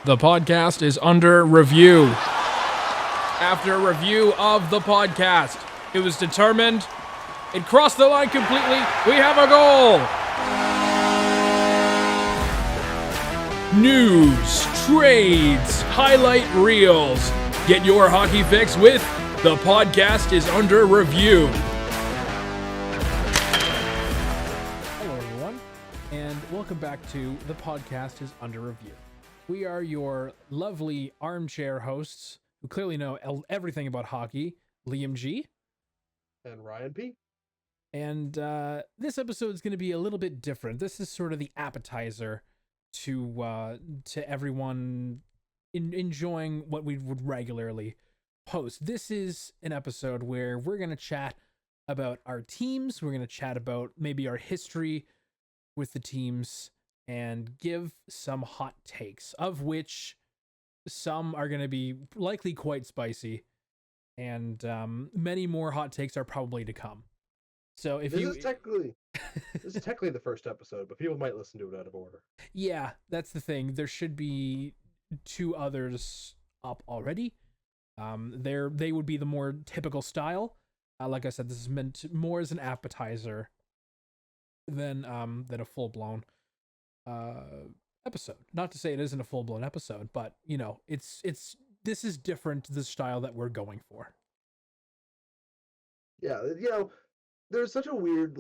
The podcast is under review. After a review of the podcast, it was determined it crossed the line completely. We have a goal. News, trades, highlight reels. Get your hockey fix with The Podcast is Under Review. Hello, everyone, and welcome back to The Podcast is Under Review. We are your lovely armchair hosts who clearly know everything about hockey, Liam G. And Ryan P. And this episode is going to be a little bit different. This is sort of the appetizer to everyone enjoying what we would regularly post. This is an episode where we're going to chat about our teams. We're going to chat about maybe our history with the teams and give some hot takes, of which some are going to be likely quite spicy, and many more hot takes are probably to come. So if this is technically the first episode, but people might listen to it out of order. Yeah, that's the thing. There should be two others up already. They would be the more typical style. Like I said, this is meant more as an appetizer than a full blown episode. Not to say it isn't a full blown episode, but you know, this is different. The style that we're going for. Yeah, you know, there's such a weird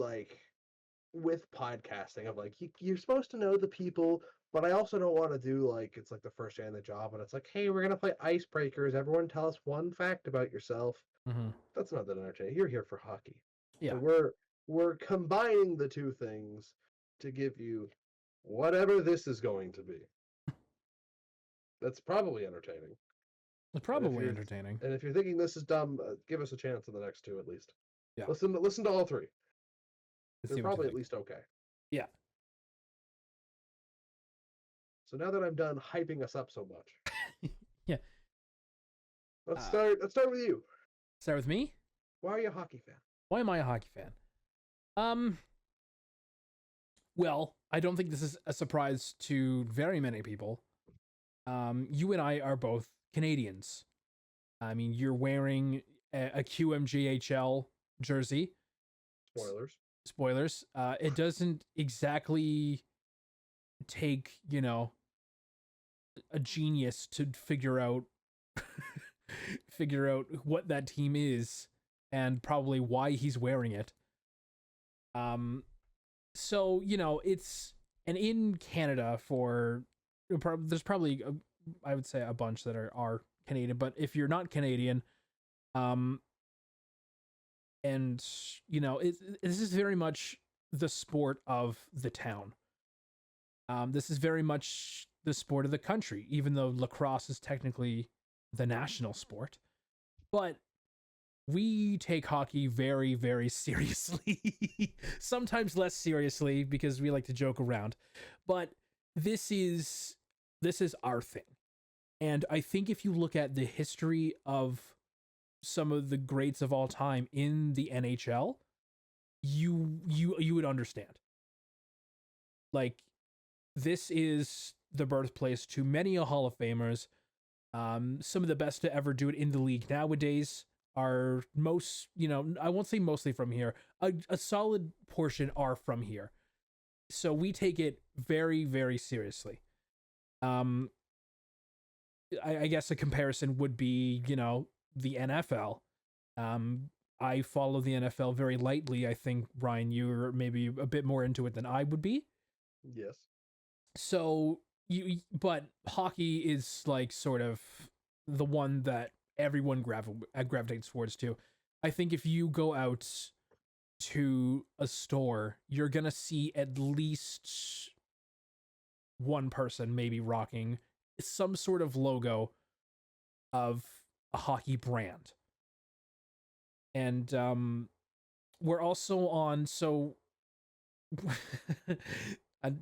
with podcasting of you're supposed to know the people, but I also don't want to do it's like the first day on the job and it's like, hey, we're gonna play icebreakers. Everyone tell us one fact about yourself. Mm-hmm. That's not that entertaining. You're here for hockey. Yeah, so we're combining the two things to give you whatever this is going to be. That's probably entertaining. it's probably entertaining. And if you're thinking this is dumb, give us a chance in the next two at least. Yeah. Listen to all three. They're probably at least okay. Yeah. So now that I'm done hyping us up so much, yeah. Let's start with you. Start with me? Why are you a hockey fan? Why am I a hockey fan? Well, I don't think this is a surprise to very many people. You and I are both Canadians. I mean, you're wearing a QMJHL jersey. Spoilers. It doesn't exactly take, you know, a genius to figure out what that team is and probably why he's wearing it. So, you know, and in Canada there's probably I would say a bunch that are Canadian, but if you're not Canadian, and you know, this is very much the sport of the town. This is very much the sport of the country, even though lacrosse is technically the national sport. But we take hockey very, very seriously. Sometimes less seriously because we like to joke around. But this is our thing. And I think if you look at the history of some of the greats of all time in the NHL, you would understand. Like, this is the birthplace to many a Hall of Famers. Some of the best to ever do it in the league nowadays are most, you know, I won't say mostly from here. A solid portion are from here. So we take it very, very seriously. I guess a comparison would be, you know, the NFL. I follow the NFL very lightly. I think, Ryan, you're maybe a bit more into it than I would be. Yes. So but hockey is like sort of the one that everyone gravitates towards too. I think if you go out to a store, you're gonna see at least one person maybe rocking some sort of logo of a hockey brand. And we're also on, so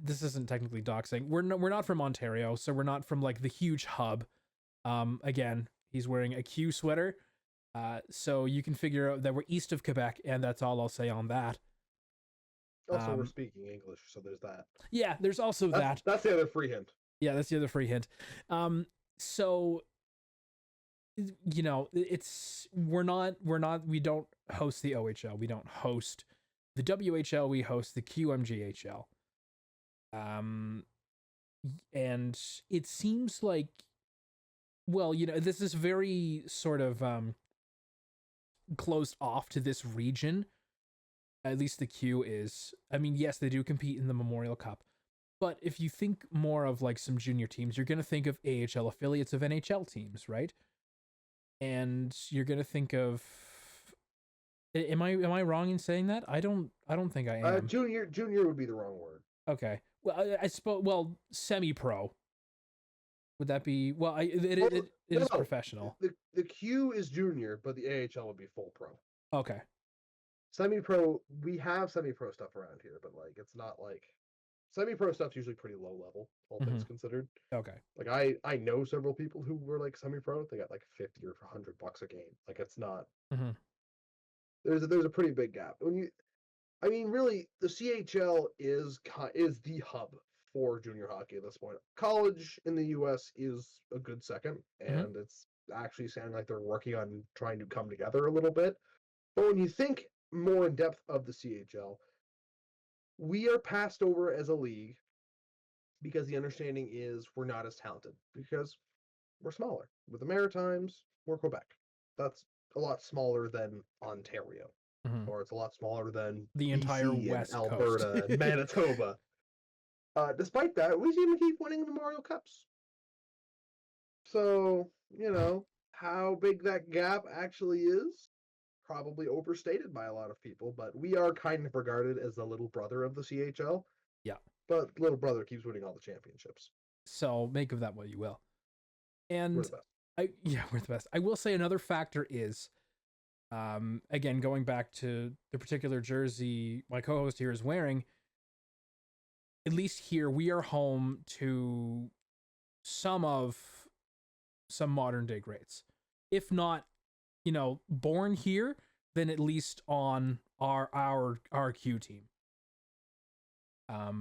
this isn't technically doxing. We're not from Ontario, so we're not from like the huge hub. Again, he's wearing a Q sweater. So you can figure out that we're east of Quebec, and that's all I'll say on that. Also, we're speaking English, so there's that. Yeah, there's also that. That's the other free hint. Yeah, that's the other free hint. So it's we don't host the OHL, we don't host the WHL, we host the QMJHL. Um, and it seems like, well, this is very sort of closed off to this region. At least the Q is. I mean, yes, they do compete in the Memorial Cup, but if you think more of like some junior teams, you're gonna think of AHL affiliates of NHL teams, right? And you're gonna think of. Am I wrong in saying that? I don't think I am. Junior would be the wrong word. Okay. Well, I suppose. Well, semi-pro. Would that be? Well, it is No, professional. the Q is junior, but the AHL would be full pro. Okay. Semi-pro, we have semi-pro stuff around here, but like it's not like semi-pro stuff's usually pretty low level, all things considered. Okay. Like I know several people who were like semi-pro. They got like 50 or $100 a game. Like it's not. There's a pretty big gap. I mean, really, the CHL is the hub for junior hockey at this point. College in the U.S. is a good second, and it's actually sounding like they're working on trying to come together a little bit. But when you think more in depth of the CHL, we are passed over as a league because the understanding is we're not as talented because we're smaller. With the Maritimes, we're Quebec. That's a lot smaller than Ontario, or it's a lot smaller than the BC entire and West Alberta Coast. and Manitoba. Despite that, we seem to keep winning the Memorial Cups. So, how big that gap actually is, probably overstated by a lot of people, but we are kind of regarded as the little brother of the CHL. Yeah. But little brother keeps winning all the championships. So make of that what you will. And we're the best. We're the best. I will say another factor is, again, going back to the particular jersey my co-host here is wearing, at least here we are home to some modern day greats. If not, born here, then at least on our Q team. I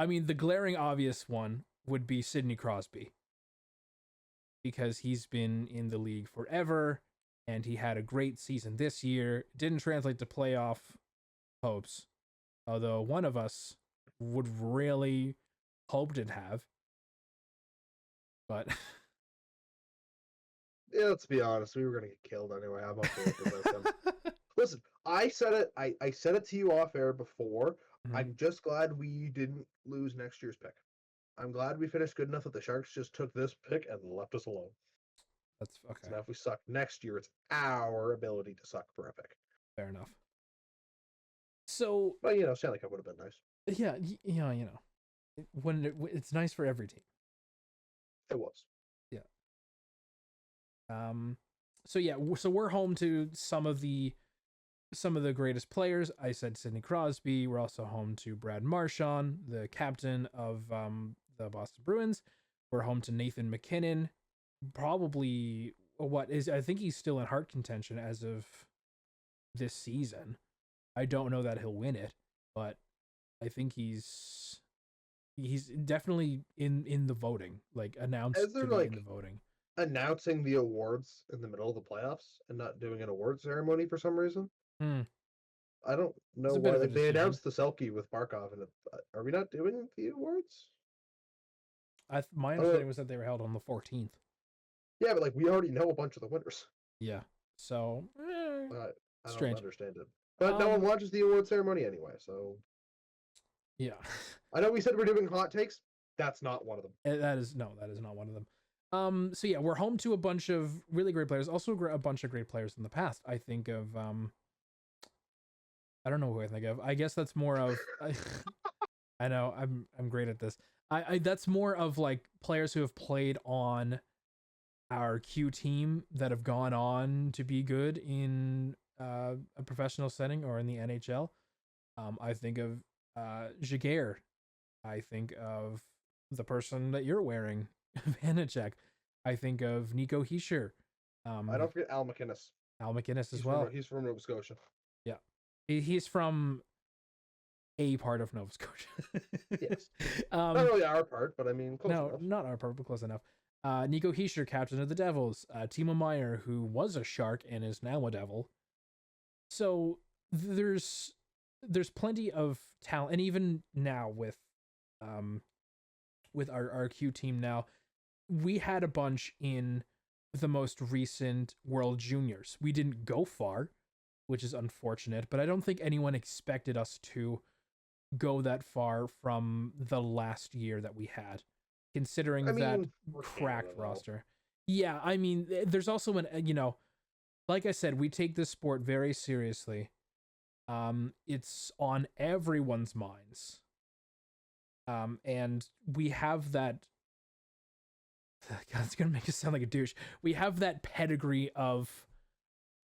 mean, the glaring obvious one would be Sidney Crosby, because he's been in the league forever and he had a great season this year. Didn't translate to playoff hopes, although one of us would really hoped it'd have. But yeah, let's be honest, we were gonna get killed anyway. I'm okay with this. Listen, I said it. I said it to you off air before. I'm just glad we didn't lose next year's pick. I'm glad we finished good enough that the Sharks just took this pick and left us alone. That's okay. So now if we suck next year, it's our ability to suck for a pick. Fair enough. So, but Stanley Cup would have been nice. Yeah, when it's nice for every team. It was. Yeah. So we're home to some of the greatest players. I said Sidney Crosby. We're also home to Brad Marchand, the captain of the Boston Bruins. We're home to Nathan MacKinnon. Probably I think he's still in Hart contention as of this season. I don't know that he'll win it, but I think he's definitely in the voting, like announced to be in the voting. Announcing the awards in the middle of the playoffs and not doing an award ceremony for some reason. I don't know why. Like, they announced the Selke with Barkov, and are we not doing the awards? My understanding was that they were held on the 14th. Yeah, but like we already know a bunch of the winners. Yeah, so I strange. don't understand it. But no one watches the award ceremony anyway, so yeah. I know we said we're doing hot takes. That's not one of them. That is not one of them. So yeah, we're home to a bunch of really great players. Also, a bunch of great players in the past. I think of I don't know who I think of. I guess that's more of I know I'm great at this. I that's more of like players who have played on our Q team that have gone on to be good in a professional setting or in the NHL. I think of Jaguar. I think of the person that you're wearing, Vanacek. I think of Nico Hischier. I don't forget Al MacInnis. Al MacInnis as well. He's from Nova Scotia. Yeah, he's from a part of Nova Scotia. Yes. Not really our part, but I mean, close No, enough. not our part, but close enough. Nico Heischer, captain of the Devils. Timo Meyer, who was a Shark and is now a Devil. So there's plenty of talent, and even now with our Q team now, we had a bunch in the most recent World Juniors. We didn't go far, which is unfortunate, but I don't think anyone expected us to go that far from the last year that we had, considering I that mean, we're cracked Canada, though. roster. Yeah, I mean, there's also like I said, we take this sport very seriously. It's on everyone's minds. And we have that. God, it's gonna make us sound like a douche. We have that pedigree of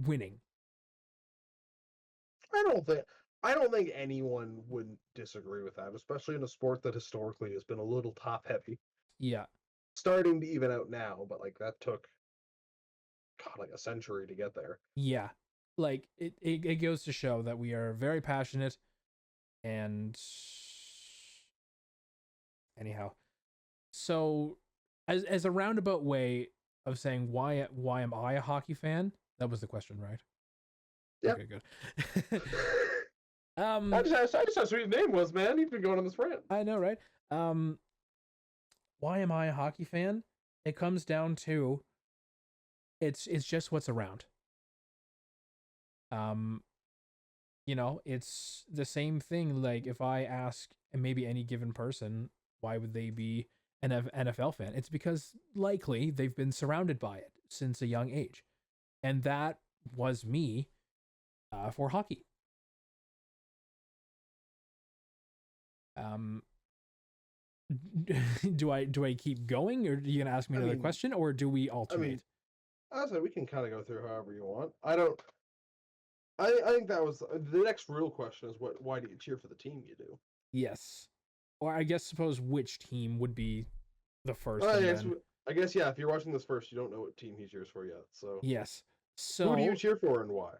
winning. I don't think anyone would disagree with that, especially in a sport that historically has been a little top heavy. Yeah, Starting to even out now, but like that took God, like a century to get there. yeah. Like it goes to show that we are very passionate, and anyhow, so as a roundabout way of saying why am I a hockey fan? That was the question, right? Yep. Okay, good. I just asked what his name was, man. You've been going on this rant. I know, right? Why am I a hockey fan? It comes down to it's just what's around. It's the same thing. Like if I ask maybe any given person why would they be an NFL fan, it's because likely they've been surrounded by it since a young age, and that was me for hockey. Do I keep going, or are you gonna ask me another question, or do we alternate? I said we can kind of go through however you want. I think that was the next real question is why do you cheer for the team you do? Yes, or I guess suppose which team would be the first. I guess yeah. If you're watching this first, you don't know what team he cheers for yet. So yes. So who do you cheer for and why?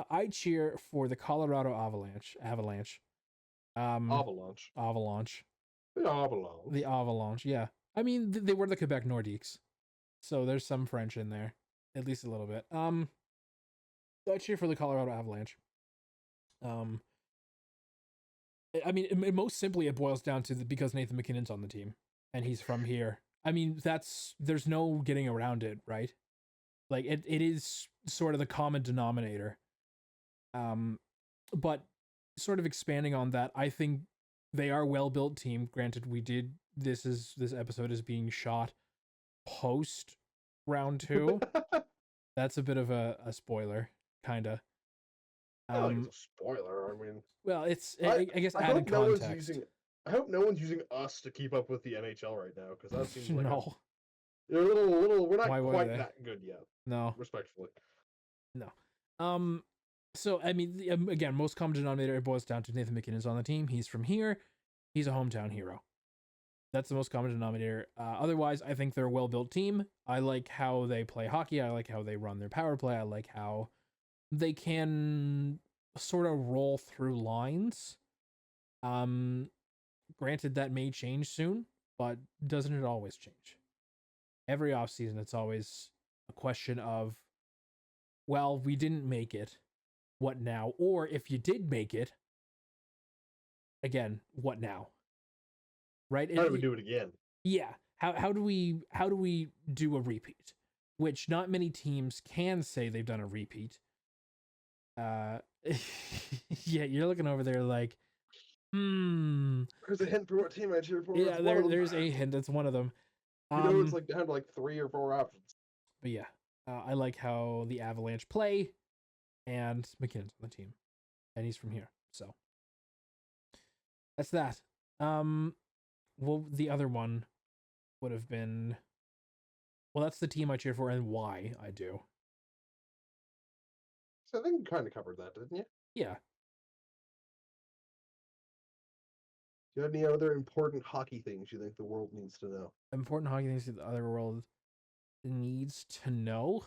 I cheer for the Colorado Avalanche. Avalanche. Avalanche. The Avalanche. The Avalanche. Yeah. I mean, they were the Quebec Nordiques, so there's some French in there, at least a little bit. I cheer for the Colorado Avalanche. I mean, most simply, it boils down to because Nathan MacKinnon's on the team and he's from here. I mean, there's no getting around it, right? Like it is sort of the common denominator. But sort of expanding on that, I think they are a well-built team. Granted, this episode is being shot post round 2. That's a bit of a spoiler, kinda. I don't think it's a spoiler. I mean, well, it's I guess added context. I hope no one's using us to keep up with the NHL right now, because that seems like no. You're a little. We're not quite that good yet. No, respectfully. No. So I mean, again, most common denominator it boils down to Nathan MacKinnon's on the team. He's from here. He's a hometown hero. That's the most common denominator. Otherwise, I think they're a well-built team. I like how they play hockey. I like how they run their power play. I like how they can sort of roll through lines. Granted, that may change soon, but doesn't it always change? Every offseason, it's always a question of, well, we didn't make it. What now? Or if you did make it, again, what now? Right? How do we do it again? Yeah. How do we do a repeat? Which not many teams can say they've done a repeat. Yeah, you're looking over there like, There's a hint for what team I cheer for. Yeah, there's a hint. That's one of them. It's like they have like 3 or 4 options. But yeah, I like how the Avalanche play, and MacKinnon's on the team, and he's from here, so that's that. Well, the other one would have been, well, that's the team I cheer for and why I do. So I think you kind of covered that, didn't you? Yeah. Do you have any other important hockey things you think the world needs to know? Important hockey things that the other world needs to know?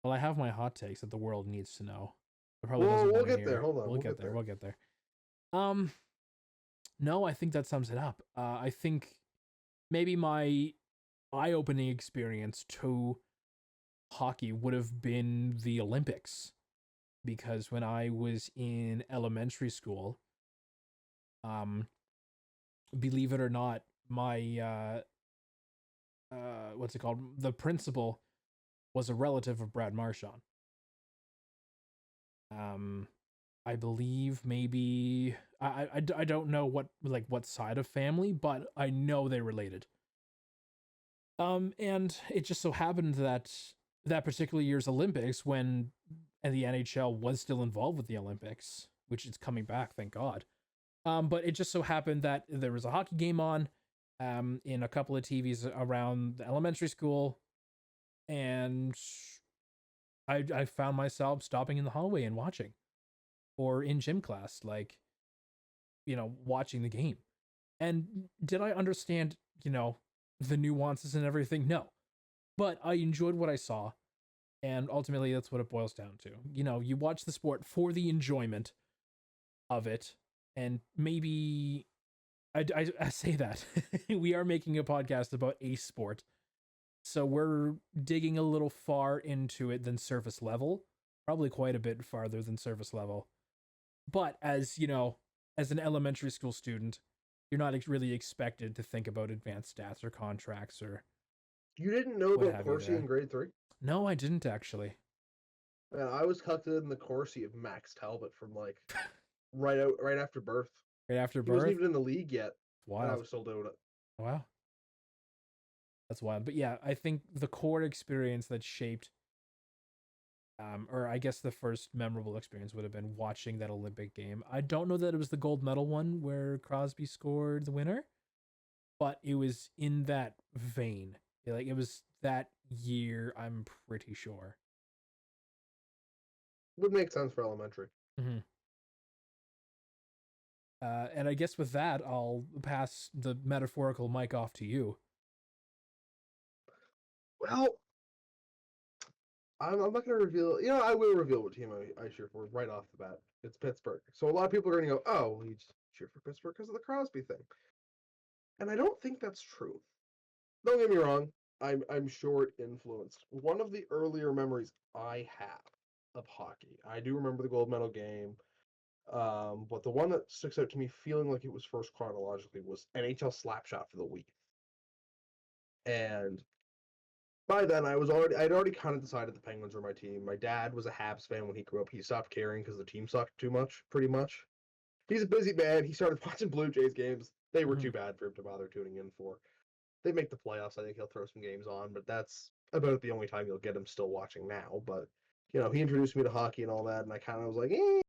Well, I have my hot takes that the world needs to know. We'll get there. Hold on. We'll get there. No, I think that sums it up. I think maybe my eye-opening experience to hockey would have been the Olympics, because when I was in elementary school, um, believe it or not, my what's it called? The principal was a relative of Brad Marchand. Um, I believe maybe I don't know what side of family, but I know they related. And it just so happened that that particular year's Olympics, when and the NHL was still involved with the Olympics, which is coming back, thank God. But it just so happened that there was a hockey game on, in a couple of TVs around the elementary school, and I found myself stopping in the hallway and watching, or in gym class, like, watching the game. And did I understand, the nuances and everything? No. But I enjoyed what I saw, and ultimately that's what it boils down to. You watch the sport for the enjoyment of it, and maybe I say that we are making a podcast about a sport, so we're digging a little far into it than surface level, probably quite a bit farther than surface level. But as an elementary school student, you're not really expected to think about advanced stats or contracts or You didn't know what about have you Corsi in there. grade 3? No, I didn't actually. Man, I was tucked in the Corsi of Max Talbot from like right after birth. Right after He wasn't birth. even in the league yet, and I Wild. was still doing it. Wow, that's wild. But yeah, I think the core experience that shaped, or I guess the first memorable experience would have been watching that Olympic game. I don't know that it was the gold medal one where Crosby scored the winner, but it was in that vein. Like, it was that year, I'm pretty sure. Would make sense for elementary. Mm-hmm. And I guess with that, I'll pass the metaphorical mic off to you. Well, I'm not going to reveal. I will reveal what team I cheer for right off the bat. It's Pittsburgh. So a lot of people are going to go, "Oh, well, you just cheer for Pittsburgh because of the Crosby thing," and I don't think that's true. Don't get me wrong. I'm sure it influenced one of the earlier memories I have of hockey. I do remember the gold medal game. But the one that sticks out to me feeling like it was first chronologically was NHL Slapshot for the Wii. And by then I'd already kind of decided the Penguins were my team. My dad was a Habs fan when he grew up. He stopped caring because the team sucked too much, pretty much. He's a busy man. He started watching Blue Jays games. They were Mm-hmm. too bad for him to bother tuning in for. They make the playoffs. I think he'll throw some games on, but that's about the only time you'll get him still watching now. But he introduced me to hockey and all that, and I kind of was like, I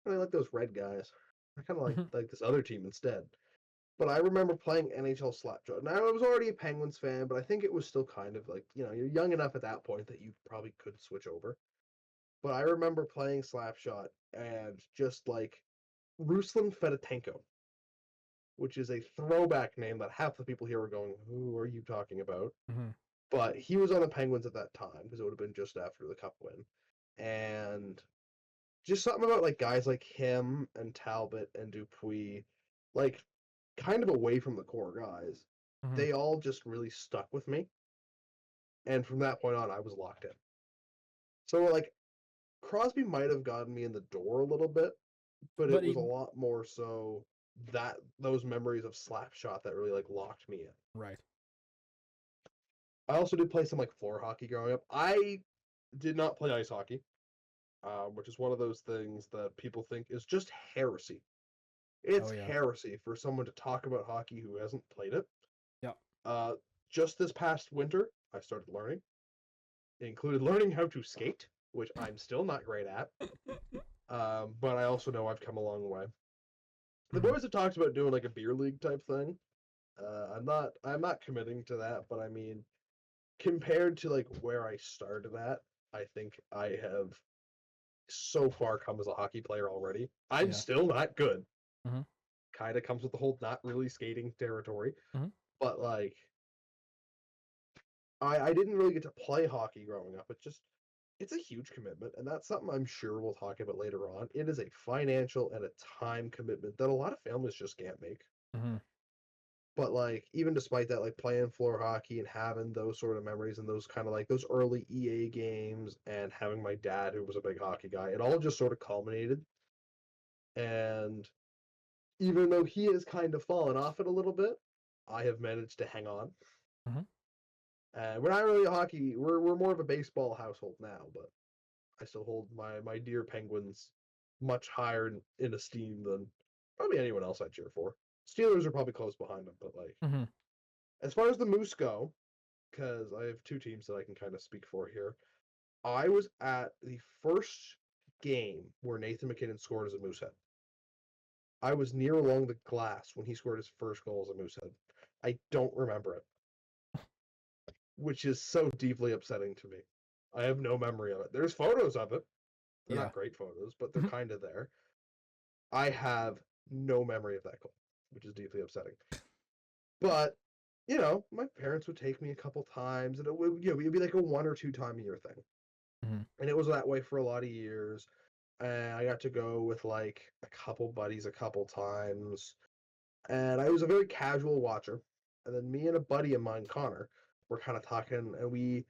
really like those red guys. I kind of Mm-hmm. like this other team instead. But I remember playing NHL Slapshot. Now I was already a Penguins fan, but I think it was still kind of like you're young enough at that point that you probably could switch over. But I remember playing Slapshot and just like Ruslan Fedotenko, which is a throwback name that half the people here are going, "Who are you talking about?" Mm-hmm. But he was on the Penguins at that time because it would have been just after the Cup win, and just something about like guys like him and Talbot and Dupuis, like kind of away from the core guys, Mm-hmm. they all just really stuck with me. And from that point on, I was locked in. So like Crosby might have gotten me in the door a little bit, but it But was a lot more so that those memories of Slapshot that really like locked me in. right. I also did play some like floor hockey growing up. I did not play ice hockey, which is one of those things that people think is just heresy. Oh It's yeah. heresy for someone to talk about hockey who hasn't played it. Yeah. Uh, just this past winter, I started learning. It included learning how to skate, which I'm still not great at. But I also know I've come a long way. The Mm-hmm. boys have talked about doing like a beer league type thing. I'm not committing to that, but I mean, compared to like where I started at, I think I have so far come as a hockey player already. I'm Yeah. still not good. Mm-hmm. Kind of comes with the whole not really skating territory, Mm-hmm. but like I didn't really get to play hockey growing up. It just it's a huge commitment, and that's something I'm sure we'll talk about later on. It is a financial and a time commitment that a lot of families just can't make. Mm-hmm. But like, even despite that, like playing floor hockey and having those sort of memories and those kind of like those early EA games and having my dad who was a big hockey guy, it all just sort of culminated. And even though he has kind of fallen off it a little bit, I have managed to hang on. Mhm. We're not really a hockey. We're more of a baseball household now, but I still hold my dear Penguins much higher in esteem than probably anyone else I cheer for. Steelers are probably close behind them, but like Mm-hmm. as far as the Moose go, because I have two teams that I can kind of speak for here. I was at the first game where Nathan McKinnon scored as a Moosehead. I was near along the glass when he scored his first goal as a Moosehead. I don't remember it, which is so deeply upsetting to me. I have no memory of it. There's photos of it. They're Yeah. not great photos, but they're kind of there. I have no memory of that goal, which is deeply upsetting. But my parents would take me a couple times, and it would it'd be like a 1 or 2 time a year thing, Mhm. and it was that way for a lot of years. And I got to go with like a couple buddies a couple times, and I was a very casual watcher. And then me and a buddy of mine, Connor, were kind of talking, and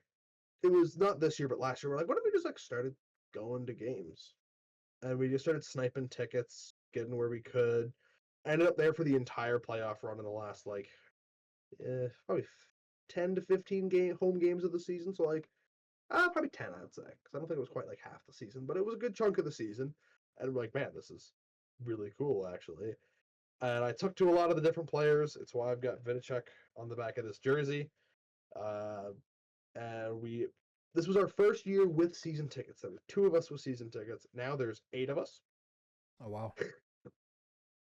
it was not this year, but last year, we're like, what if we just like started going to games? And we just started sniping tickets, getting where we could. I ended up there for the entire playoff run in the last like probably 10 to 15 home games of the season. So like probably 10, I'd say, because I don't think it was quite like half the season, but it was a good chunk of the season. And we're like, man, this is really cool, actually. And I took to a lot of the different players. It's why I've got Vinicek on the back of this jersey. Uh, and this was our first year with season tickets. There were 2 of us with season tickets. Now there's 8 of us. Oh wow.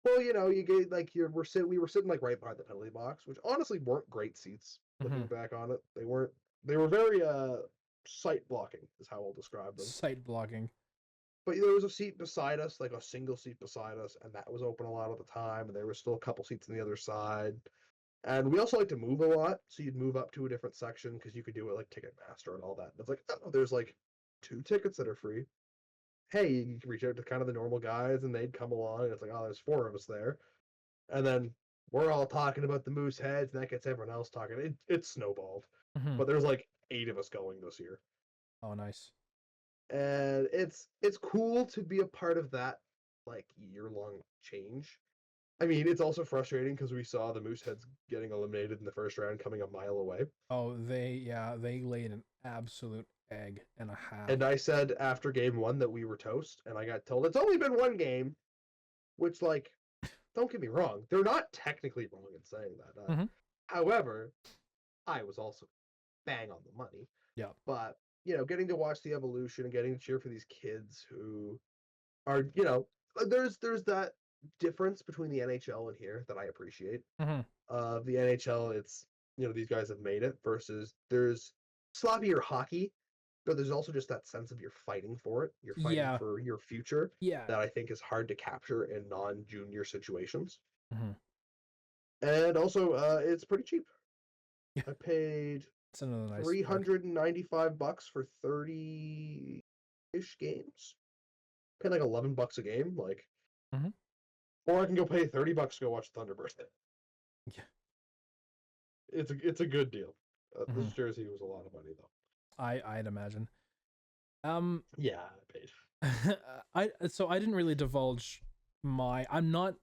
Well, you get like we were sitting like right behind the penalty box, which honestly weren't great seats. Looking Mm-hmm. back on it, they weren't. They were very sight blocking, is how I'll describe them. Site blocking. But there was a seat beside us, like a single seat beside us, and that was open a lot of the time. And there were still a couple seats on the other side. And we also like to move a lot, so you'd move up to a different section because you could do it like Ticketmaster and all that. And it's like, oh, there's like 2 tickets that are free. Hey, you can reach out to kind of the normal guys, and they'd come along. And it's like, oh, there's 4 of us there, and then we're all talking about the Moose heads, and that gets everyone else talking. It snowballed, Mm-hmm. but there's like 8 of us going this year, Oh nice. and it's cool to be a part of that like year-long change. I mean, it's also frustrating because we saw the Mooseheads getting eliminated in the first round coming a mile away. Oh they laid an absolute egg and a half. And I said after game 1 that we were toast, and I got told it's only been 1 game, which, like, don't get me wrong, they're not technically wrong in saying that. Mhm. However, I was also bang on the money. Yeah. But, getting to watch the evolution and getting to cheer for these kids who are, there's that difference between the NHL and here that I appreciate. Mm-hmm. The NHL, it's, these guys have made it versus there's sloppier hockey, but there's also just that sense of you're fighting for it. You're fighting Yeah. for your future Yeah. that I think is hard to capture in non-junior situations. Mm-hmm. And also, it's pretty cheap. Yeah. I paid It's another nice $395 for 30-ish games. Paid like $11 a game, like. Mhm. Or I can go pay $30 to go watch Thunderbird. Yeah. It's a good deal. This Mhm. jersey was a lot of money though. I'd imagine. Yeah, I paid. I didn't really divulge I'm not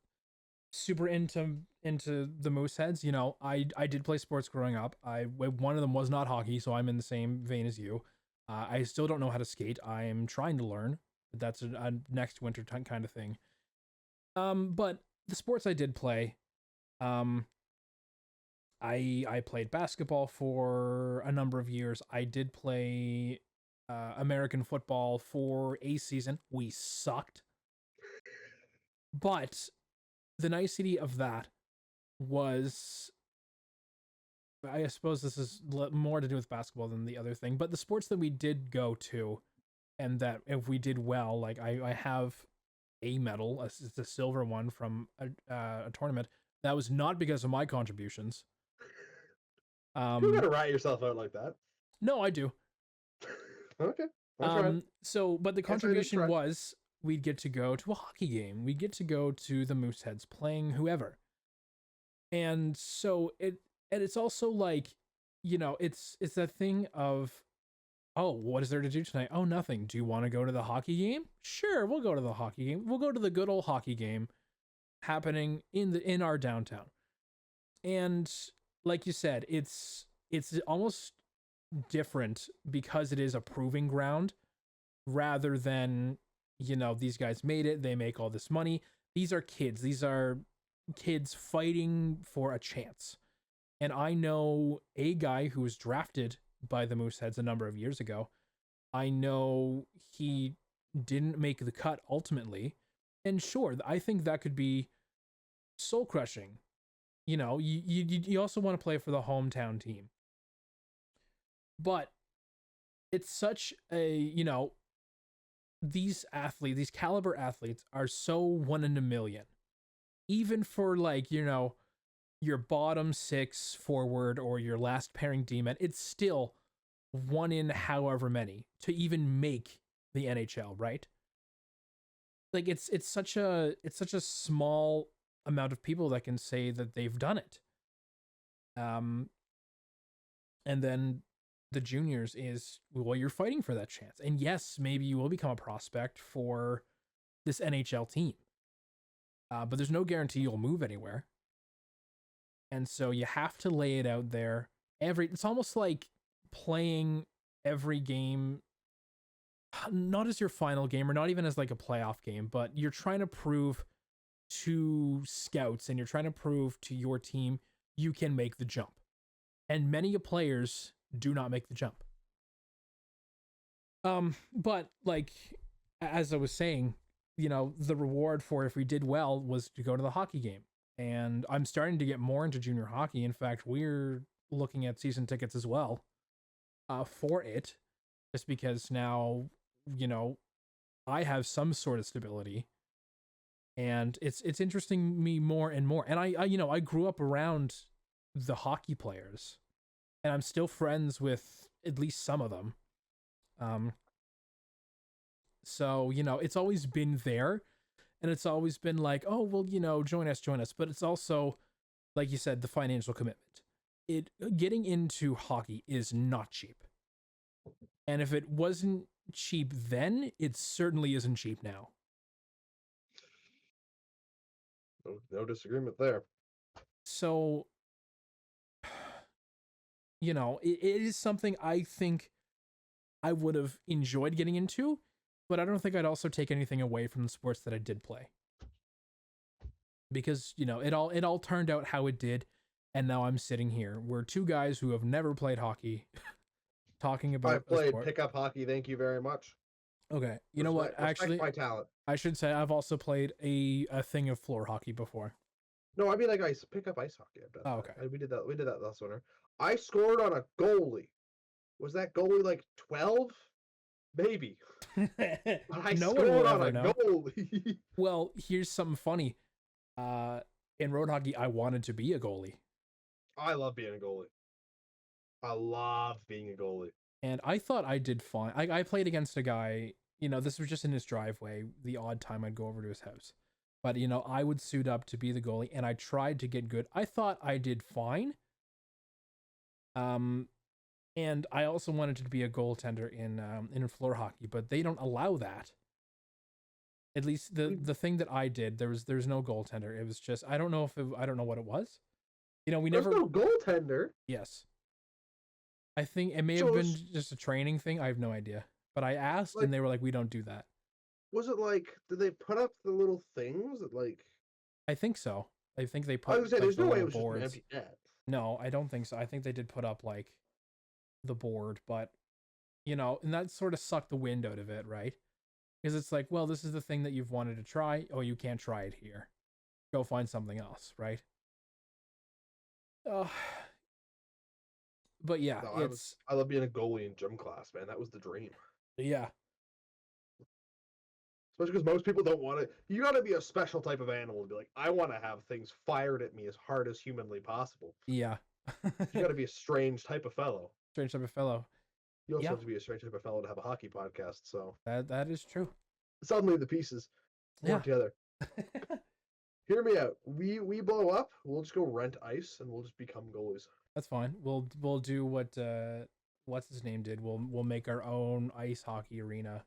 super into the Mooseheads. I did play sports growing up. One of them was not hockey, so I'm in the same vein as you. I still don't know how to skate. I am trying to learn. That's a next winter kind of thing. But the sports I did play, I played basketball for a number of years. I did play American football for a season. We sucked. But the nicety of that was, I suppose this is more to do with basketball than the other thing, but the sports that we did go to and that if we did well, like I have a medal, it's a silver one from a tournament. That was not because of my contributions. You gotta rat yourself out like that. No, I do. Okay. I tried. But the Yes, I did contribution try. was we'd get to go to a hockey game. We'd get to go to the Mooseheads playing whoever. And so it's also like, it's that thing of, oh, what is there to do tonight? Oh, nothing. Do you want to go to the hockey game? Sure, we'll go to the hockey game. We'll go to the good old hockey game happening in our downtown. And like you said, it's almost different because it is a proving ground rather than, these guys made it, they make all this money. These are kids. These are kids fighting for a chance. And I know a guy who was drafted by the Mooseheads a number of years ago. I know he didn't make the cut ultimately. And sure, I think that could be soul crushing. You also want to play for the hometown team. But it's such a, these athletes, these caliber athletes are so one in a million. Even for like, your bottom six forward or your last pairing D-man, it's still one in however many to even make the NHL, right? Like it's such a small amount of people that can say that they've done it. And then the juniors is, well, you're fighting for that chance. And yes, maybe you will become a prospect for this NHL team. But there's no guarantee you'll move anywhere. And so you have to lay it out there. It's almost like playing every game, not as your final game or not even as like a playoff game, but you're trying to prove to scouts and you're trying to prove to your team you can make the jump. And many players do not make the jump. But like, as I was saying, the reward for if we did well was to go to the hockey game. And I'm starting to get more into junior hockey. In fact, we're looking at season tickets as well for it, just because now, I have some sort of stability. And it's interesting me more and more. And I grew up around the hockey players, and I'm still friends with at least some of them. So, it's always been there. And it's always been like, oh, well, join us. But it's also, like you said, the financial commitment. Getting into hockey is not cheap. And if it wasn't cheap then, it certainly isn't cheap now. No disagreement there. So, it is something I think I would have enjoyed getting into, but I don't think I'd also take anything away from the sports that I did play. Because, it all turned out how it did, and now I'm sitting here. We're two guys who have never played hockey talking about I played pickup hockey, thank you very much. Okay. You know what? Actually, my talent. I should say I've also played a thing of floor hockey before. No, I mean like pickup ice hockey. Oh, okay. We did that last winter. I scored on a goalie. Was that goalie like 12? Maybe. I scored on a goalie. Well, here's something funny. In road hockey, I wanted to be a goalie. I love being a goalie. I love being a goalie. And I thought I did fine. I played against a guy, this was just in his driveway, the odd time I'd go over to his house. But, I would suit up to be the goalie, and I tried to get good. I thought I did fine. And I also wanted to be a goaltender in floor hockey, but they don't allow that. At least the thing that I did, there's no goaltender. It was just I don't know what it was. There's no goaltender. Yes. I think it may have been just a training thing. I have no idea. But I asked, and they were like, "We don't do that." Was it like? Did they put up the little things that like? I think so. I think they put. I was gonna say, there's no way it was just an empty net. No, I don't think so. I think they did put up like the board, but and that sort of sucked the wind out of it, right? Because it's like, well, this is the thing that you've wanted to try. Oh, you can't try it here. Go find something else, right? But yeah, no, I love being a goalie in gym class, man. That was the dream. Yeah. Especially because most people don't want it. You got to be a special type of animal to be like, I want to have things fired at me as hard as humanly possible. Yeah. You got to be a strange type of fellow. Strange type of fellow. You also Yeah, have to be a straight type of fellow to have a hockey podcast. So that is true. suddenly the pieces Yeah. work together. Hear me out. We blow up. We'll just go rent ice and we'll just become goalies. That's fine. We'll do what what's his name did. We'll make our own ice hockey arena.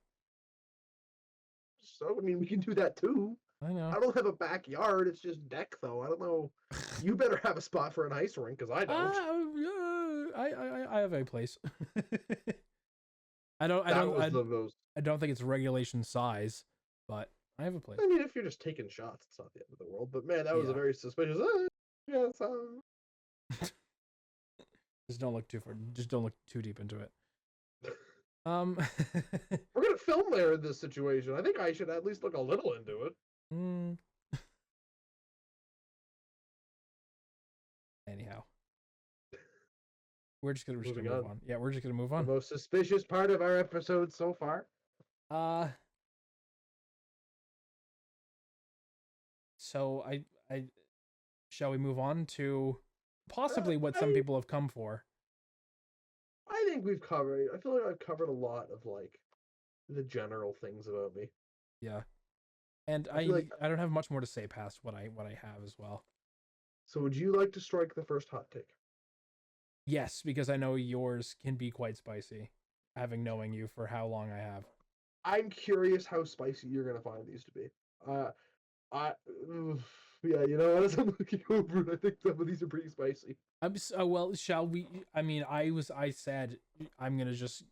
So I mean, we can do that too. I know. I don't have a backyard. It's just deck though. I don't know. You better have a spot for an ice rink because I don't. I have a place. I don't Those. I don't think it's regulation size, but I have a place. I mean, if you're just taking shots, it's not the end of the world. But man, that was a Yeah. very suspicious. Yeah, it's, Just don't look too far. Just don't look too deep into it. we're gonna film there in this situation. I think I should at least look a little into it. mm. Anyhow, we're just gonna Moving move on. on. Yeah, we're just gonna move The on. most suspicious part of our episode so far. Uh, so I shall we move on to possibly what some people have come for? I think we've covered. I feel like I've covered a lot of like the general things about me. Yeah, and I feel like- I don't have much more to say past what I have as well. So, would you like to strike the first hot take? Yes, because I know yours can be quite spicy, having knowing you for how long I have. I'm curious how spicy you're gonna find these to be. I yeah, you know, as I'm looking over it, I think some of these are pretty spicy. Well, shall we? I mean, I said I'm gonna just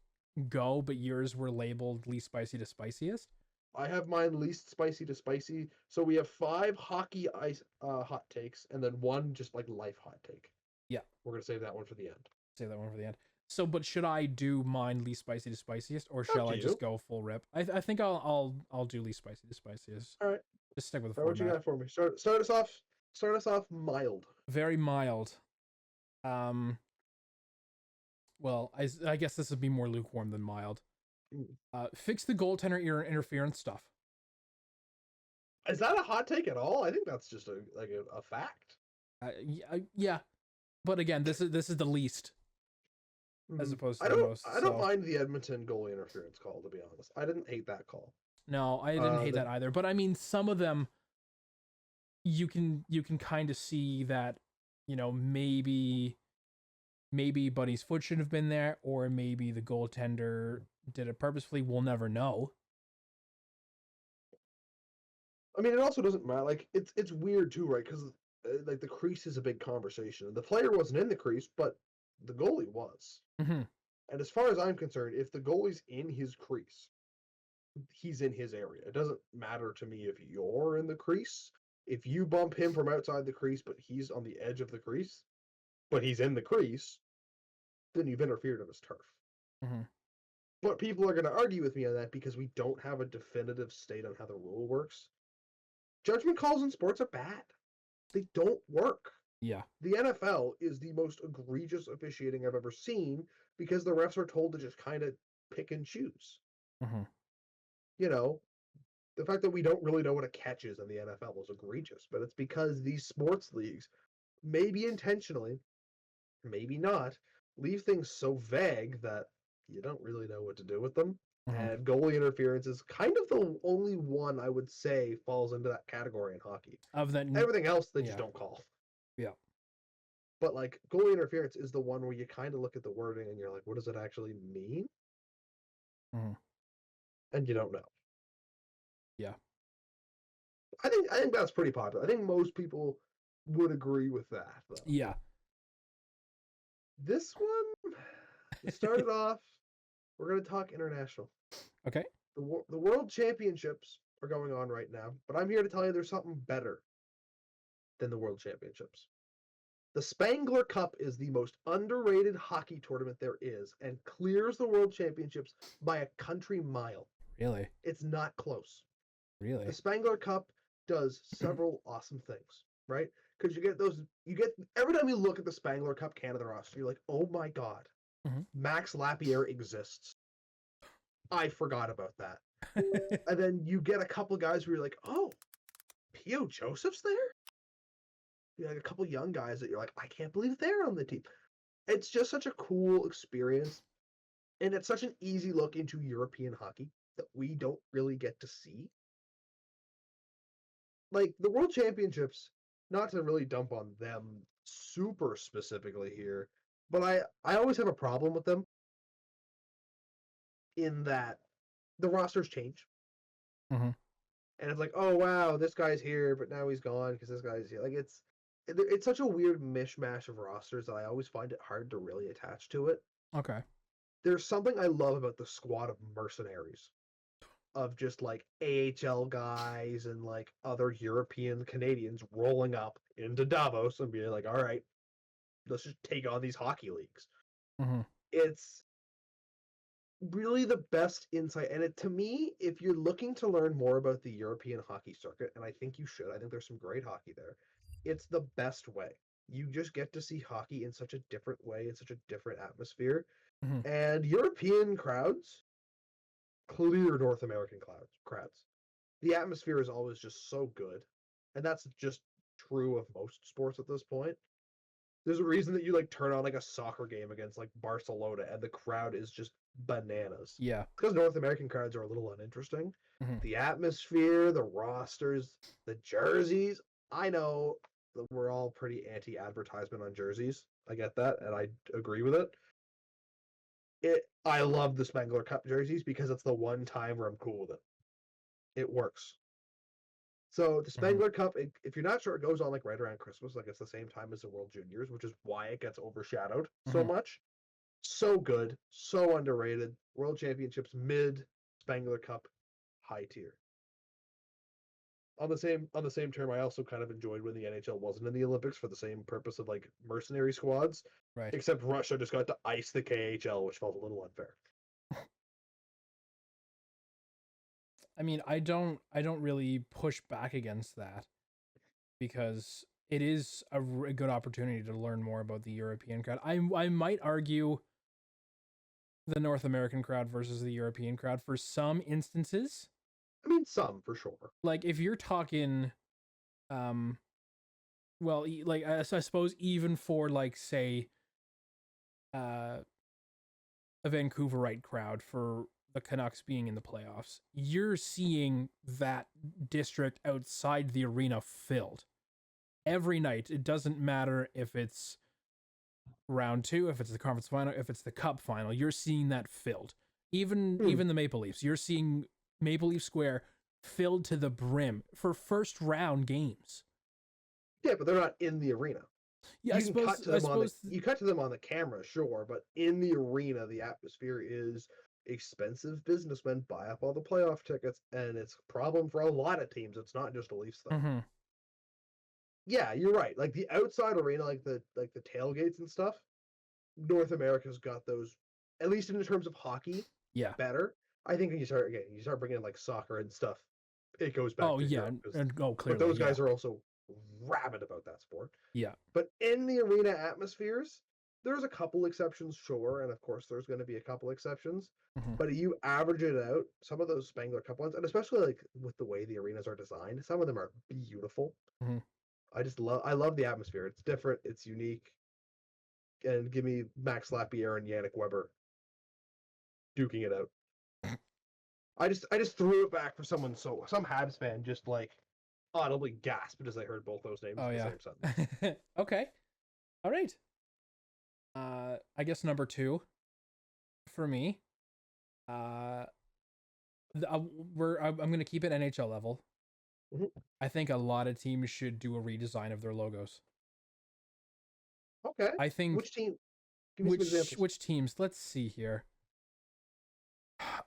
go, but yours were labeled least spicy to spiciest. I have mine least spicy to spicy. So we have 5 hockey ice hot takes, and then 1 just like life hot take. Yeah. We're gonna save that one for the end. Save that one for the end. So, but should I do mine least spicy to spiciest, or Up shall to I you. just go full rip? I think I'll do least spicy to spiciest. All right. Just stick with the All right, what you format. got for me? Start us off. Start us off mild. Very mild. Well, I guess this would be more lukewarm than mild. Fix the goaltender interference stuff. Is that a hot take at all? I think that's just a fact. Yeah, but again, this is the least as Mhm. opposed to I the don't. most. I don't so- mind the Edmonton goalie interference call. To be honest, I didn't hate that call. No, I didn't hate the- that either. But I mean, some of them, you can kind of see that, you know, maybe Buddy's foot should have been there, or maybe the goaltender did it purposefully. We'll never know. I mean, it also doesn't matter. Like, it's weird too, right? Because like the crease is a big conversation. The player wasn't in the crease, but the goalie was. Mhm. And as far as I'm concerned, if the goalie's in his crease, he's in his area. It doesn't matter to me if you're in the crease. If you bump him from outside the crease, but he's on the edge of the crease, but he's in the crease, then you've interfered on his turf. Mhm. But people are going to argue with me on that because we don't have a definitive state on how the rule works. Judgment calls in sports are bad. They don't work. Yeah. The NFL is the most egregious officiating I've ever seen because the refs are told to just kind of pick and choose. Mhm. You know, the fact that we don't really know what a catch is in the NFL is egregious, but it's because these sports leagues, maybe intentionally, maybe not, leave things so vague that you don't really know what to do with them. Mhm. And goalie interference is kind of the only one I would say falls into that category in hockey. Of that, Everything else they just yeah. don't call. Yeah. But like goalie interference is the one where you kind of look at the wording and you're like, what does it actually mean? Mhm. And you don't know. Yeah. I think that's pretty popular. I think most people would agree with that. Though. Yeah. This one, to start it off, we're going to talk international. Okay. The World Championships are going on right now, but I'm here to tell you there's something better than the World Championships. The Spangler Cup is the most underrated hockey tournament there is and clears the World Championships by a country mile. Really. It's not close. Really. The Spangler Cup does several awesome things, right? Because you get every time you look at the Spangler Cup Canada roster, you're like, oh my God, Mhm. Max Lapierre exists. I forgot about that. And then you get a couple guys where you're like, oh, P.O. Joseph's there? You like a couple young guys that you're like, I can't believe they're on the team. It's just such a cool experience. And it's such an easy look into European hockey that we don't really get to see. Like the World Championships, not to really dump on them super specifically here, but I always have a problem with them in that the rosters change. Mhm. And it's like, oh wow, this guy's here, but now he's gone because this guy's here. Like it's such a weird mishmash of rosters that I always find it hard to really attach to it. Okay. There's something I love about the squad of mercenaries, of just like AHL guys and like other European Canadians rolling up into Davos and being like, all right, let's just take on these hockey leagues. Mhm. It's really the best insight. And to me, if you're looking to learn more about the European hockey circuit, and I think you should, I think there's some great hockey there, it's the best way. You just get to see hockey in such a different way, in such a different atmosphere. Mhm. And European crowds clear North American crowds. The atmosphere is always just so good. And that's just true of most sports at this point. There's a reason that you like turn on like a soccer game against like Barcelona and the crowd is just bananas. Yeah. Because North American crowds are a little uninteresting. Mhm. The atmosphere, the rosters, the jerseys. I know that we're all pretty anti-advertisement on jerseys. I get that, and I agree with it. I love the Spengler Cup jerseys because it's the one time where I'm cool with it. It works. So the Mhm. Spengler Cup, if you're not sure, it goes on like right around Christmas, like it's the same time as the World Juniors, which is why it gets overshadowed so Mhm. much. So good, so underrated. World Championships mid, Spengler Cup high tier. On the same term, I also kind of enjoyed when the NHL wasn't in the Olympics for the same purpose of like mercenary squads, Right. except Russia just got to ice the KHL, which felt a little unfair. I mean, I don't really push back against that because it is a good opportunity to learn more about the European crowd. I might argue the North American crowd versus the European crowd for some instances. I mean, some for sure. Like if you're talking um well, like I suppose even for like say uh a Vancouverite crowd for the Canucks being in the playoffs, you're seeing that district outside the arena filled every night. It doesn't matter if it's round two, if it's the conference final, if it's the cup final, you're seeing that filled. Even the Maple Leafs, you're seeing Maple Leaf Square filled to the brim for first round games. Yeah, but they're not in the arena. Yeah, You can cut to I them on the suppose you cut to them on the camera, sure, but in the arena, the atmosphere is expensive. Businessmen buy up all the playoff tickets, and it's a problem for a lot of teams. It's not just a Leafs thing. mm-hmm. Yeah, you're right. Like the outside arena, like the tailgates and stuff. North America's got those, at least in terms of hockey, Yeah. better. I think when you start bringing in like soccer and stuff, it goes back Oh to yeah, Europe. and oh But clearly, those yeah. guys are also rabid about that sport. Yeah. But in the arena atmospheres, there's a couple exceptions, sure, and of course there's going to be a couple exceptions. Mm-hmm. But you average it out, some of those Spengler Cup ones, and especially like with the way the arenas are designed, some of them are beautiful. Mm-hmm. I love the atmosphere. It's different, it's unique, and give me Max Lapierre and Yannick Weber duking it out. I just threw it back for some Habs fan just like audibly gasped as I heard both those names Oh in the yeah. same sentence. Okay. All right. I guess number two for me. Uh, I'm gonna keep it NHL level. Mhm. I think a lot of teams should do a redesign of their logos. Okay. I think Which team? Give me some examples. which teams? Let's see here.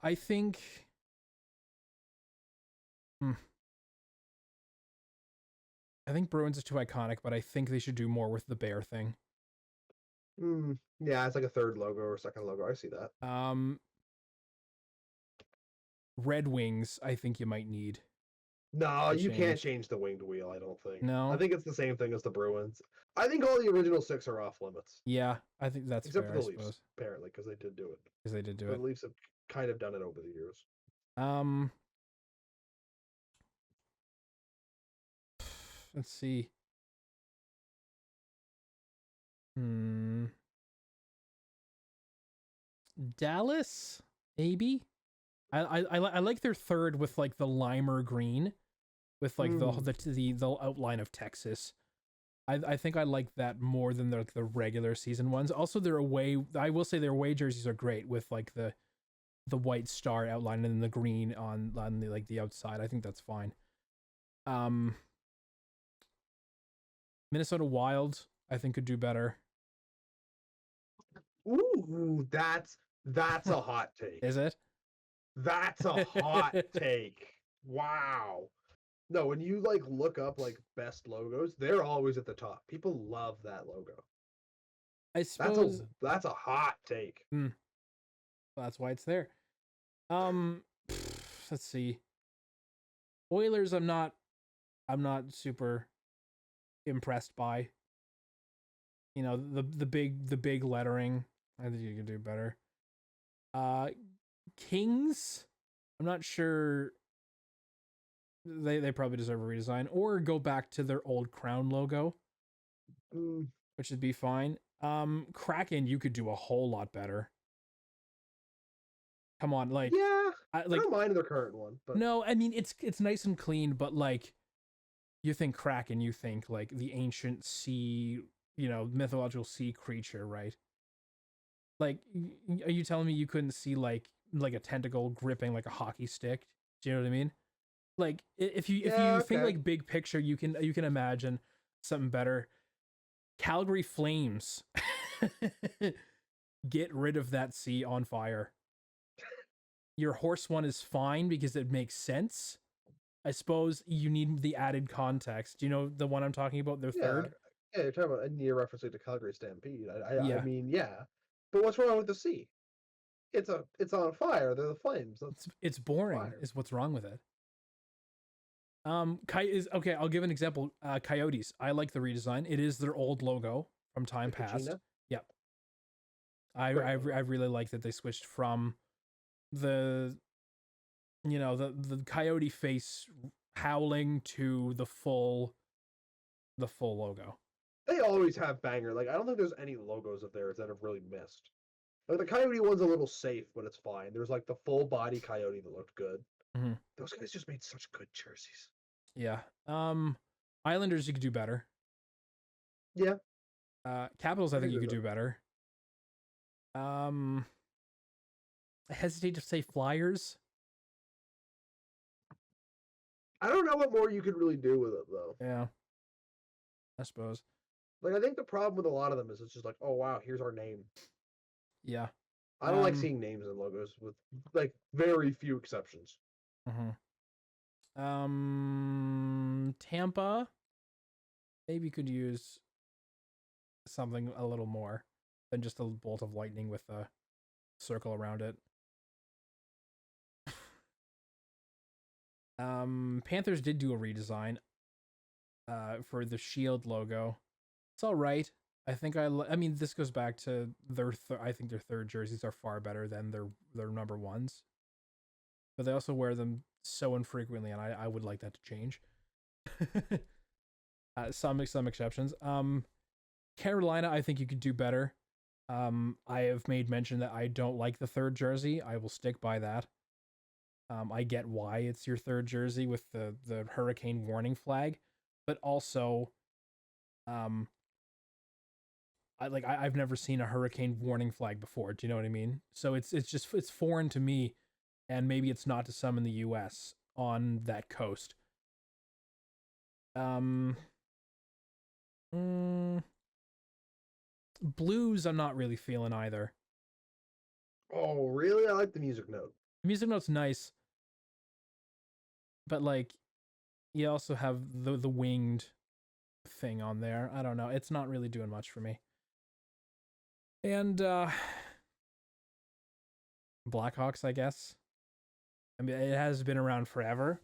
I think. Hmm, I think Bruins is too iconic, but I think they should do more with the bear thing. Yeah, it's like a third logo or second logo. I see that. Red Wings. I think you might need No, a you can't change. change the winged wheel, I don't think. I No. think it's the same thing as the Bruins. I think all the original six are off limits. Yeah, I think that's Except fair. for I the Leafs, suppose apparently, because they did do it. because they did do But the it. Leafs have kind of done it over the years. Um, let's see. Hmm. Dallas, maybe. I like their third with like the limer green, with like the outline of Texas. I think I like that more than the regular season ones. Also, their away, I will say their away jerseys are great with like the white star outline and the green on the like the outside. I think that's fine. Um, Minnesota Wild, I think could do better. Ooh, that's a hot take. Is it? That's a hot take. Wow. No, when you like look up like best logos, they're always at the top. People love that logo. I suppose That's a hot take. that's why it's there. Let's see. Oilers, I'm not super impressed by. You know, the big lettering. I think you can do better. Kings, I'm not sure. They probably deserve a redesign or go back to their old crown logo, which would be fine. Kraken, you could do a whole lot better. Come on, like yeah, I don't mind their current one, but no, I mean it's nice and clean, but like you think Kraken, you think like the ancient sea, you know, mythological sea creature, right? Like, are you telling me you couldn't see like a tentacle gripping like a hockey stick? Do you know what I mean? Like if you think like big picture, you can imagine something better. Calgary Flames, get rid of that sea on fire. Your horse one is fine because it makes sense. I suppose you need the added context. Do you know the one I'm talking about? Their third. Yeah, you're talking about a near reference to Calgary Stampede. Yeah. I mean, yeah, but what's wrong with the sea? It's on fire. They're the flames. It's boring. Fire. Is what's wrong with it. Is okay. I'll give an example. Coyotes. I like the redesign. It is their old logo from time past. Yep. I really like that they switched from the, you know, the coyote face howling to the full logo. They always have banger. Like I don't think there's any logos of theirs that have really missed. Like the coyote one's a little safe, but it's fine. There's like the full body coyote that looked good. Mm-hmm. Those guys just made such good jerseys. Yeah. Islanders, you could do better. Yeah. Capitals, I think you could do better. I hesitate to say Flyers. I don't know what more you could really do with it though. Yeah. I suppose. Like I think the problem with a lot of them is it's just like, oh wow, here's our name. Yeah. I don't like seeing names in logos with like very few exceptions. Tampa, maybe you could use something a little more than just a bolt of lightning with a circle around it. Panthers did do a redesign for the Shield logo. It's all right. I think I mean this goes back to their I think their third jerseys are far better than their number ones. But they also wear them so infrequently, and I would like that to change. Some exceptions. Carolina, I think you could do better. I have made mention that I don't like the third jersey. I will stick by that. I get why it's your third jersey with the hurricane warning flag, but also, I've never seen a hurricane warning flag before. Do you know what I mean? So it's foreign to me, and maybe it's not to some in the U.S. on that coast. Blues, I'm not really feeling either. Oh, really? I like the music note. The music note's nice, but like, you also have the winged thing on there. I don't know. It's not really doing much for me. And Blackhawks, I guess. I mean, it has been around forever,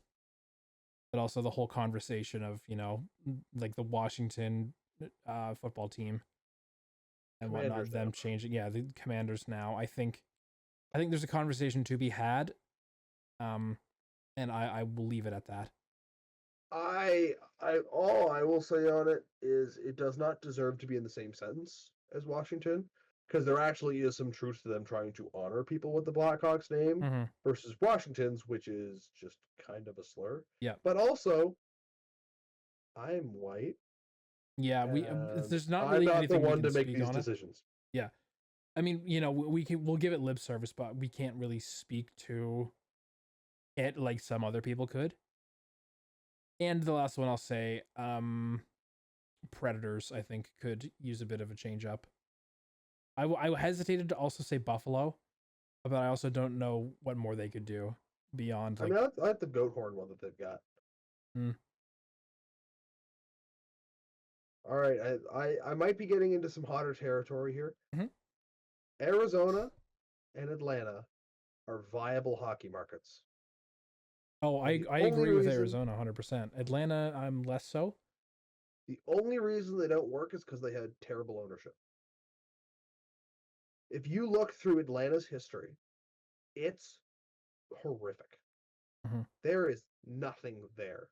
but also the whole conversation of, you know, like the Washington football team and whatnot, them changing. Yeah, the Commanders now. I think there's a conversation to be had, and I will leave it at that. All I will say on it is it does not deserve to be in the same sentence as Washington, because there actually is some truth to them trying to honor people with the Blackhawks name Mm-hmm. versus Washington's, which is just kind of a slur. Yeah. But also, I'm white, Yeah, and there's not I'm really not the anything we one can to make speak these on it. decisions. Yeah. I mean, we'll give it lip service, but we can't really speak to it like some other people could. And the last one I'll say, Predators, I think, could use a bit of a change up. I hesitated to also say Buffalo, but I also don't know what more they could do beyond I like. mean, I like the goat horn one that they've got. Hmm. All right, I might be getting into some hotter territory here. Mm-hmm. Arizona and Atlanta are viable hockey markets. Oh, I The I only agree with reason- Arizona 100%. Atlanta, I'm less so. The only reason they don't work is because they had terrible ownership. If you look through Atlanta's history, it's horrific. Mhm. There is nothing there.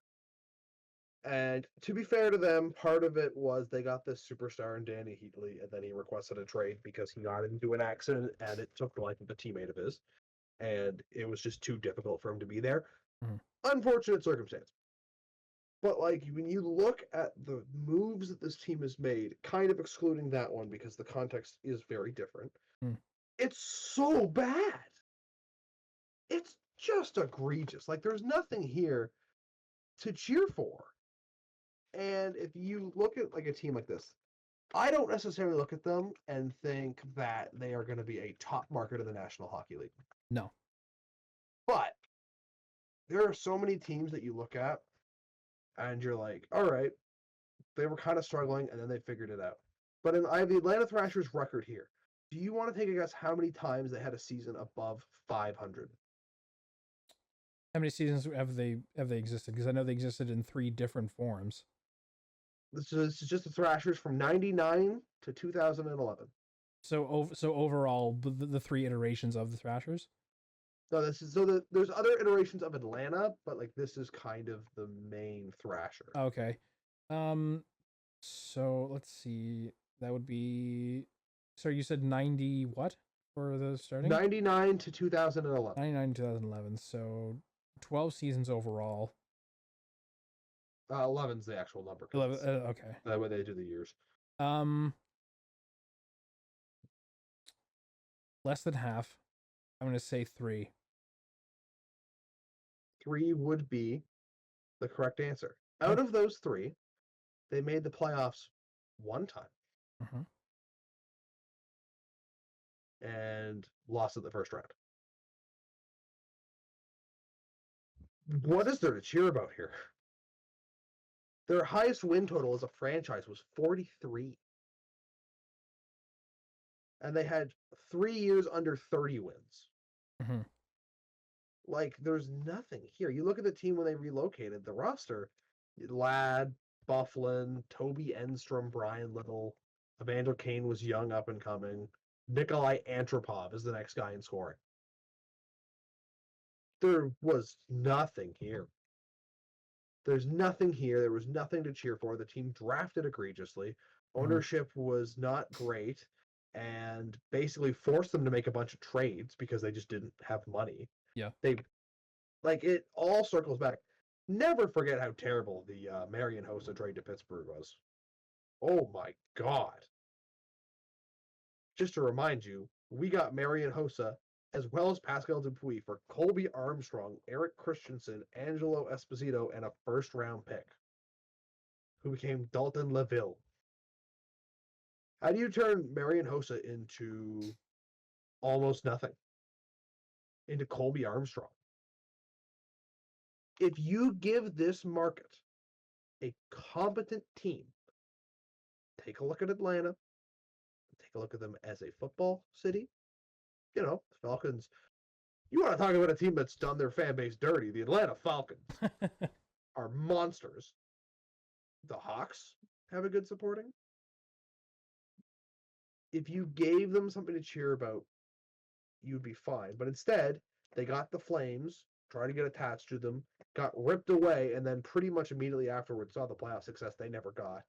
And to be fair to them, part of it was they got this superstar in Danny Heatley, and then he requested a trade because he got into an accident and it took the life of a teammate of his. And it was just too difficult for him to be there. Mhm. Unfortunate circumstance. But like when you look at the moves that this team has made, kind of excluding that one because the context is very different, it's so bad. It's just egregious. Like there's nothing here to cheer for. And if you look at like a team like this, I don't necessarily look at them and think that they are going to be a top market of the National Hockey League. No. But there are so many teams that you look at and you're like, all right, they were kind of struggling and then they figured it out. But I have the Atlanta Thrashers record here. Do you want to take a guess how many times they had a season above 500? How many seasons have they existed? Because I know they existed in 3 different forms. This is just the Thrashers from 99 to 2011. So overall, the 3 iterations of the Thrashers. No, there's other iterations of Atlanta, but like this is kind of the main Thrasher. Okay. So let's see. That would be. So you said 90 what for the starting? 99 to 2011. 99 to 2011. So 12 seasons overall. 11's the actual number. 11. Okay. That way they do the years. Less than half. I'm gonna say 3. 3 would be the correct answer. Out of those 3, they made the playoffs 1 time. Mm-hmm. And lost in the first round. What is there to cheer about here? Their highest win total as a franchise was 43. And they had 3 years under 30 wins. Mm-hmm. Like, there's nothing here. You look at the team when they relocated, the roster, Ladd, Bufflin, Toby Enstrom, Brian Little, Evander Kane was young, up and coming. Nikolai Antropov is the next guy in scoring. There was nothing here. There's nothing here. There was nothing to cheer for. The team drafted egregiously. Ownership was not great and basically forced them to make a bunch of trades because they just didn't have money. Yeah. It all circles back. Never forget how terrible the Marian Hossa trade to Pittsburgh was. Oh my God. Just to remind you, we got Marian Hossa as well as Pascal Dupuis for Colby Armstrong, Eric Christensen, Angelo Esposito, and a first-round pick, who became Dalton LaVille. How do you turn Marian Hossa into almost nothing? Into Colby Armstrong? If you give this market a competent team, take a look at Atlanta, take a look at them as a football city. You know, Falcons. You want to talk about a team that's done their fan base dirty? The Atlanta Falcons are monsters. The Hawks have a good supporting. If you gave them something to cheer about, you'd be fine. But instead, they got the Flames, tried to get attached to them, got ripped away, and then pretty much immediately afterwards saw the playoff success they never got.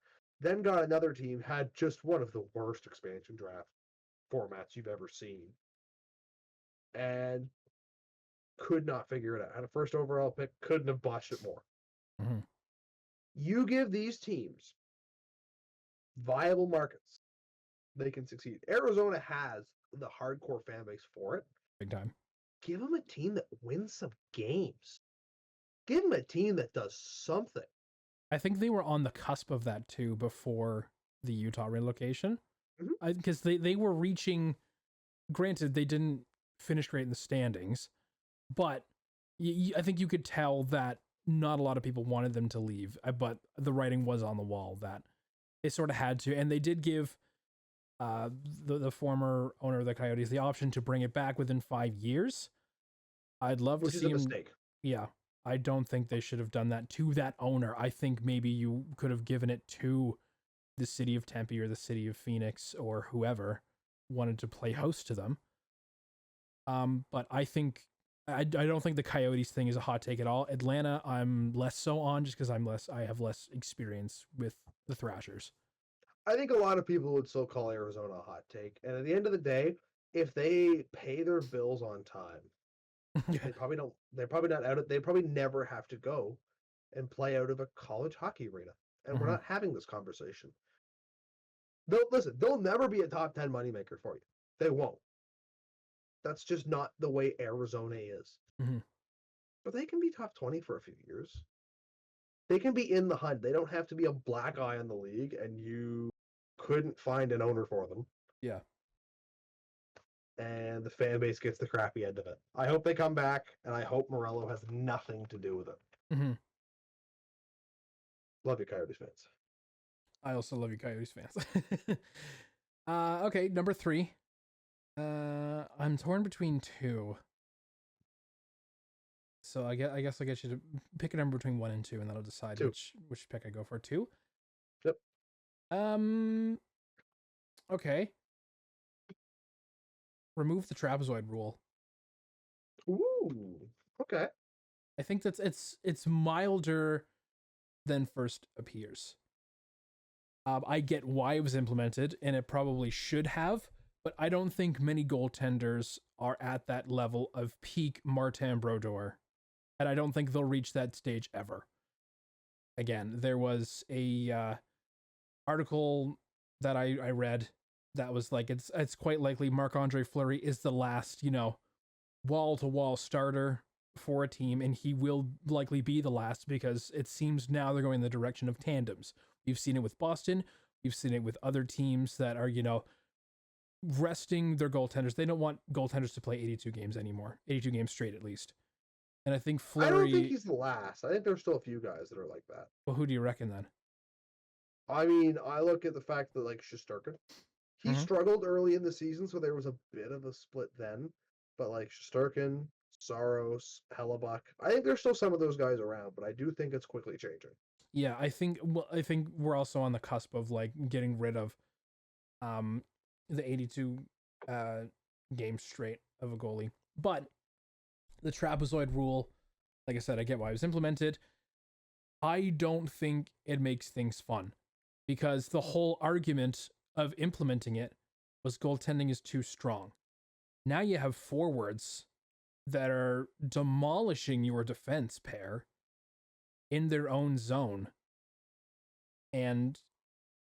Then got another team, had just one of the worst expansion drafts. formats you've ever seen, and could not figure it out. Had a first overall pick, couldn't have botched it more. Mhm. You give these teams viable markets, they can succeed. Arizona has the hardcore fan base for it. Big time. Give them a team that wins some games. Give them a team that does something. I think they were on the cusp of that too before the Utah relocation. Mhm. Because they were reaching, granted, they didn't finish great in the standings, but I think you could tell that not a lot of people wanted them to leave, but the writing was on the wall that they sort of had to. And they did give the former owner of the Coyotes the option to bring it back within 5 years. I'd love Which to is see a him. mistake. Yeah, I don't think they should have done that to that owner. I think maybe you could have given it to the city of Tempe or the city of Phoenix or whoever wanted to play host to them. But I think I don't think the Coyotes thing is a hot take at all. Atlanta, I'm less so on just because I have less experience with the Thrashers. I think a lot of people would still call Arizona a hot take. And at the end of the day, if they pay their bills on time, they probably don't. They're probably not out of. They probably never have to go and play out of a college hockey arena. And we're Mhm. not having this conversation. They'll never be a top 10 moneymaker for you. They won't. That's just not the way Arizona is. Mhm. But they can be top 20 for a few years. They can be in the hunt. They don't have to be a black eye on the league, and you couldn't find an owner for them. Yeah. And the fan base gets the crappy end of it. I hope they come back, and I hope Morello has nothing to do with it. Mm-hmm. Love you, Coyotes fans. I also love you, Coyotes fans. Okay, number 3. I'm torn between 2. So I guess I get you to pick a number between 1 and 2, and that'll decide 2. which pick I go for. 2. Yep. Okay. Remove the trapezoid rule. Ooh. Okay. I think it's milder than first appears. I get why it was implemented, and it probably should have, but I don't think many goaltenders are at that level of peak Martin Brodeur, and I don't think they'll reach that stage ever. Again, there was a article that I read that was like it's quite likely Marc-Andre Fleury is the last, wall-to-wall starter for a team, and he will likely be the last because it seems now they're going in the direction of tandems. We've seen it with Boston. We've seen it with other teams that are, resting their goaltenders. They don't want goaltenders to play 82 games anymore, 82 games straight at least. And I think Fleury. I don't think he's the last. I think there's still a few guys that are like that. Well, who do you reckon then? I mean, I look at the fact that, like, Shesterkin, he struggled early in the season, so there was a bit of a split then. But, like, Shesterkin, Saros, Hellebuck, I think there's still some of those guys around, but I do think it's quickly changing. Yeah, I think we're also on the cusp of like getting rid of the 82 games straight of a goalie. But the trapezoid rule, like I said, I get why it was implemented. I don't think it makes things fun because the whole argument of implementing it was goaltending is too strong. Now you have forwards that are demolishing your defense pair in their own zone, and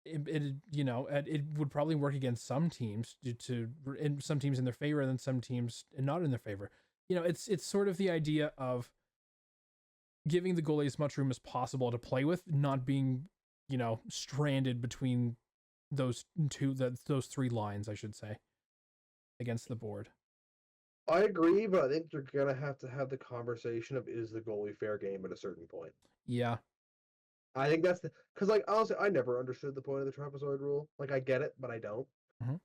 it would probably work against some teams due to some teams in their favor and then some teams not in their favor. It's sort of the idea of giving the goalie as much room as possible to play with, not being stranded between those three lines, I should say, against the board. I agree, but I think you're gonna have to have the conversation of, is the goalie fair game at a certain point? Yeah. I think that's because, like, honestly, I never understood the point of the trapezoid rule. Like, I get it, but I don't. Mm-hmm.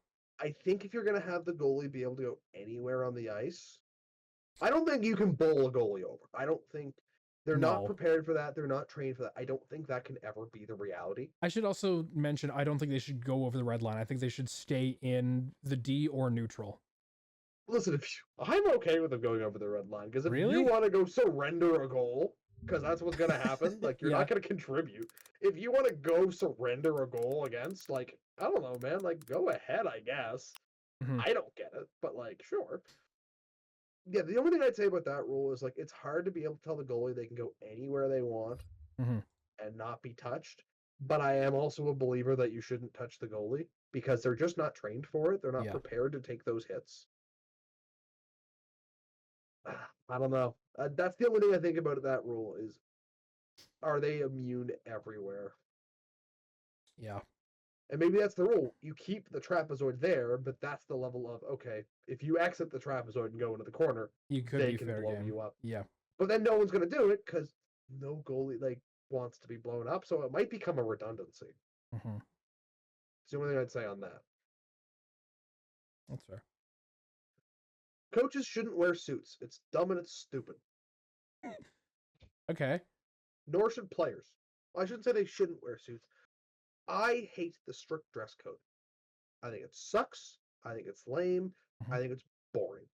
I think if you're gonna have the goalie be able to go anywhere on the ice, I don't think you can bowl a goalie over. I don't think they're not prepared for that. They're not trained for that. I don't think that can ever be the reality. I should also mention, I don't think they should go over the red line. I think they should stay in the D or neutral. Listen, I'm okay with them going over the red line, because if you want to go surrender a goal, because that's what's going to happen, like, you're not going to contribute. If you want to go surrender a goal against, like, I don't know, man, like, go ahead, I guess. Mhm. I don't get it, but like, sure. Yeah, the only thing I'd say about that rule is like it's hard to be able to tell the goalie they can go anywhere they want Mhm. and not be touched. But I am also a believer that you shouldn't touch the goalie because they're just not trained for it. They're not Yeah. prepared to take those hits. I don't know. That's the only thing I think about that rule is are they immune everywhere? Yeah. And maybe that's the rule. You keep the trapezoid there, but that's the level of okay, if you exit the trapezoid and go into the corner, You could they be can fair blow game. you up. Yeah. But then no one's going to do it because no goalie like wants to be blown up, so it might become a redundancy. Mhm. It's the only thing I'd say on that. That's fair. Coaches shouldn't wear suits. It's dumb and it's stupid. Okay. Nor should players. Well, I shouldn't say they shouldn't wear suits. I hate the strict dress code. I think it sucks. I think it's lame. Mhm. I think it's boring.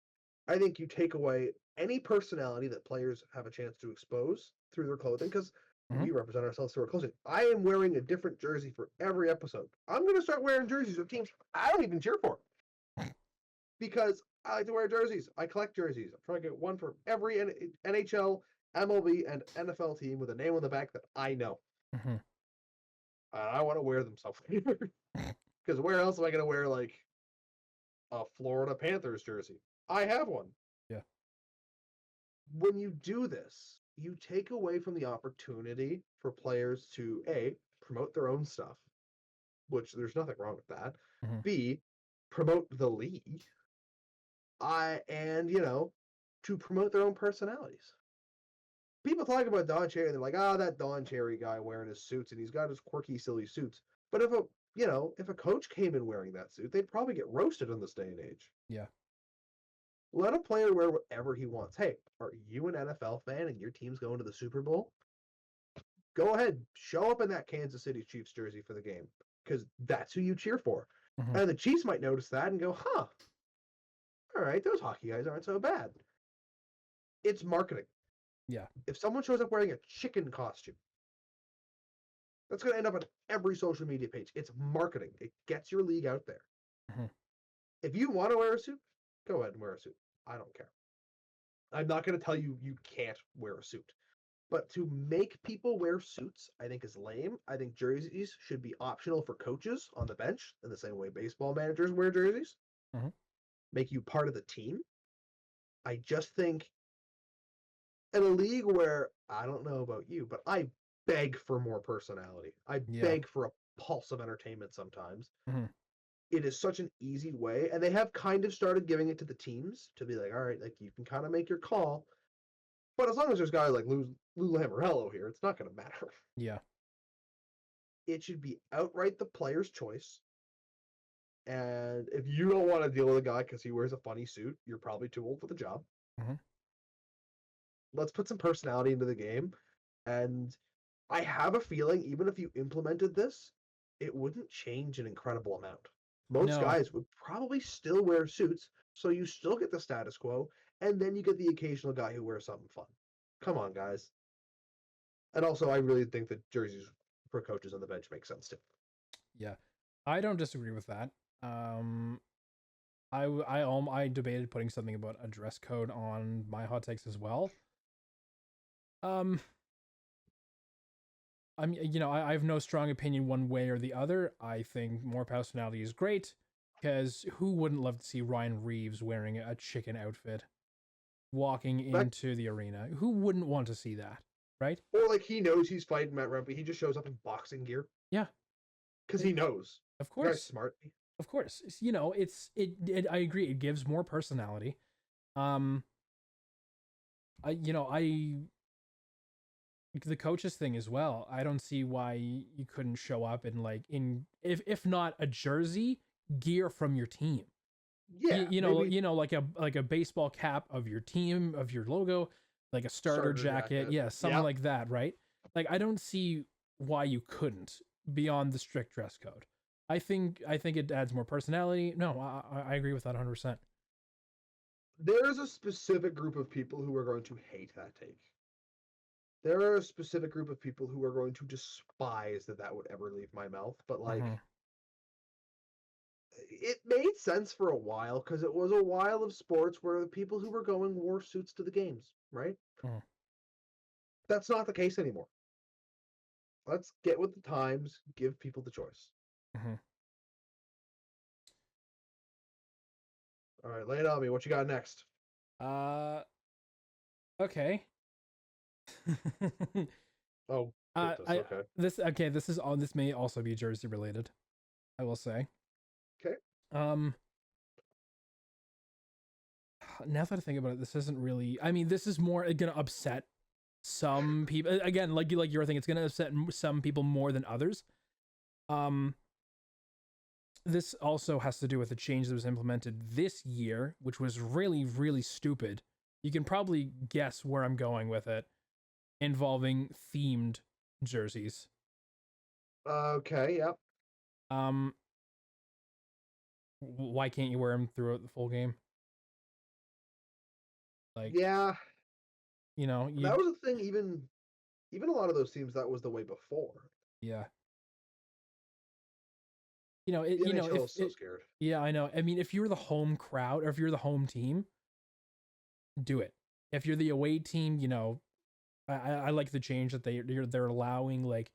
I think you take away any personality that players have a chance to expose through their clothing because Mhm. we represent ourselves through our clothing. I am wearing a different jersey for every episode. I'm going to start wearing jerseys of teams I don't even cheer for because I like to wear jerseys. I collect jerseys. I'm trying to get one for every NHL, MLB, and NFL team with a name on the back that I know. Mhm. I want to wear them somewhere because where else am I going to wear like a Florida Panthers jersey? I have one. Yeah. When you do this, you take away from the opportunity for players to A, promote their own stuff, which there's nothing wrong with that. Mhm. B, promote the league. And to promote their own personalities. People talk about Don Cherry, and they're like, that Don Cherry guy wearing his suits, and he's got his quirky, silly suits. But if a coach came in wearing that suit, they'd probably get roasted in this day and age. Yeah. Let a player wear whatever he wants. Hey, are you an NFL fan and your team's going to the Super Bowl? Go ahead, show up in that Kansas City Chiefs jersey for the game because that's who you cheer for. Mhm. And the Chiefs might notice that and go, huh, all right, those hockey guys aren't so bad. It's marketing. Yeah. If someone shows up wearing a chicken costume, that's going to end up on every social media page. It's marketing. It gets your league out there. Mhm. If you want to wear a suit, go ahead and wear a suit. I don't care. I'm not going to tell you you can't wear a suit. But to make people wear suits, I think is lame. I think jerseys should be optional for coaches on the bench in the same way baseball managers wear jerseys. Mhm. Make you part of the team. I just think in a league where I don't know about you, but I beg for more personality. I Yeah. beg for a pulse of entertainment sometimes. Mhm. It is such an easy way, and they have kind of started giving it to the teams to be like, all right, like you can kind of make your call. But as long as there's guys like Lou Lamoriello here, it's not going to matter. Yeah. It should be outright the player's choice. And if you don't want to deal with a guy because he wears a funny suit, you're probably too old for the job. Mhm. Let's put some personality into the game. And I have a feeling, even if you implemented this, it wouldn't change an incredible amount. Most No. guys would probably still wear suits, so you still get the status quo, and then you get the occasional guy who wears something fun. Come on, guys. And also, I really think that jerseys for coaches on the bench make sense too. Yeah. I don't disagree with that. I debated putting something about a dress code on my hot takes as well. Um, I have no strong opinion one way or the other. I think more personality is great because who wouldn't love to see Ryan Reeves wearing a chicken outfit walking That, into the arena? Who wouldn't want to see that, right? or like he knows he's fighting Matt Rumpy, he just shows up in boxing gear Yeah, because he knows. of The guy's course, smart. of course. I agree. It gives more personality. Um, I the coaches thing as well. I don't see why you couldn't show up in if not a jersey, gear from your team. Yeah, maybe Like a baseball cap of your team, of your logo, like a starter jacket. Yeah, something Yep. like that, right? Like I don't see why you couldn't beyond the strict dress code. I think it adds more personality. No, I agree with that 100%. There's a specific group of people who are going to hate that take. There are a specific group of people who are going to despise that would ever leave my mouth. But like, Mm-hmm. it made sense for a while because it was a while of sports where the people who were going wore suits to the games, right? Mhm. That's not the case anymore. Let's get with the times, give people the choice. Mhm. All right, lay it on me. What you got next? Okay. Oh, goodness. I Okay. this is all. This may also be Jersey related. I will say. Okay. Um, now that I think about it, this isn't really. I mean, this is more gonna upset some people. Again, like you're thinking, it's gonna upset some people more than others. Um, this also has to do with a change that was implemented this year, which was really, really stupid. You can probably guess where I'm going with it, involving themed jerseys. Okay. Yep. Um, why can't you wear them throughout the full game? Like, Yeah. you That was a thing. Even a lot of those teams, that was the way before. yeah. The NHL If is so it, scared. yeah, I know. I mean, if you're the home crowd or if you're the home team, do it. If you're the away team, I like the change that they're allowing like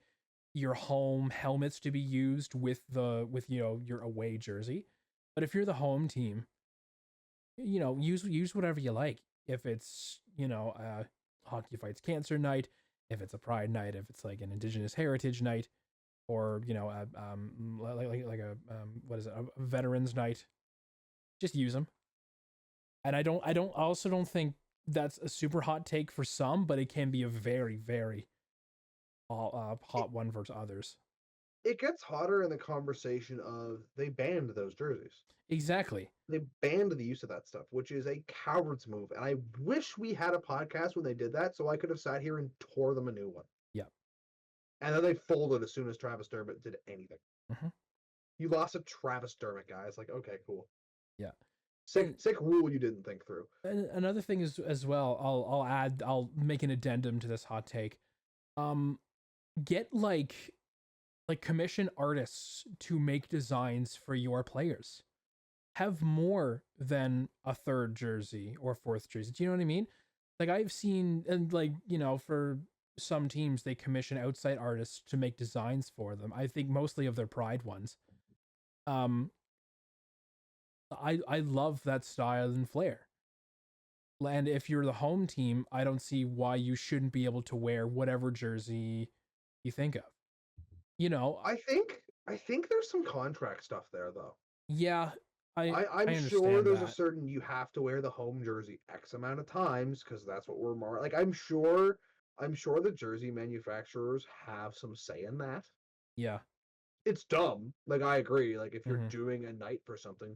your home helmets to be used with your away jersey. But if you're the home team, use whatever you like. If it's hockey fights cancer night, if it's a pride night, if it's like an indigenous heritage night, or like a what is it, a veterans night, just use them. And I also don't think that's a super hot take for some, but it can be a very, very It, hot one for others. it gets hotter in the conversation of they banned those jerseys. Exactly. They banned the use of that stuff, which is a coward's move. And I wish we had a podcast when they did that so I could have sat here and tore them a new one. Yeah. And then they folded as soon as Travis Dermott did anything. Hmm. You lost a Travis Dermott guy. It's like, okay, cool. Yeah. Sick rule you didn't think through. And another thing is as well. I'll make an addendum to this hot take. Um, get like commission artists to make designs for your players. Have more than a third jersey or fourth jersey. Do you know what I mean? Like I've seen, and like for some teams they commission outside artists to make designs for them. I think mostly of their pride ones. Um, I love that style and flair. And if you're the home team, I don't see why you shouldn't be able to wear whatever jersey you think of. You know, I think there's some contract stuff there though. yeah, I'm I sure understand there's a that. certain you have to wear the home jersey X amount of times because that's what we're more like. I'm sure the jersey manufacturers have some say in that. Yeah. It's dumb. Like I agree. Like if you're Hmm. doing a night for something,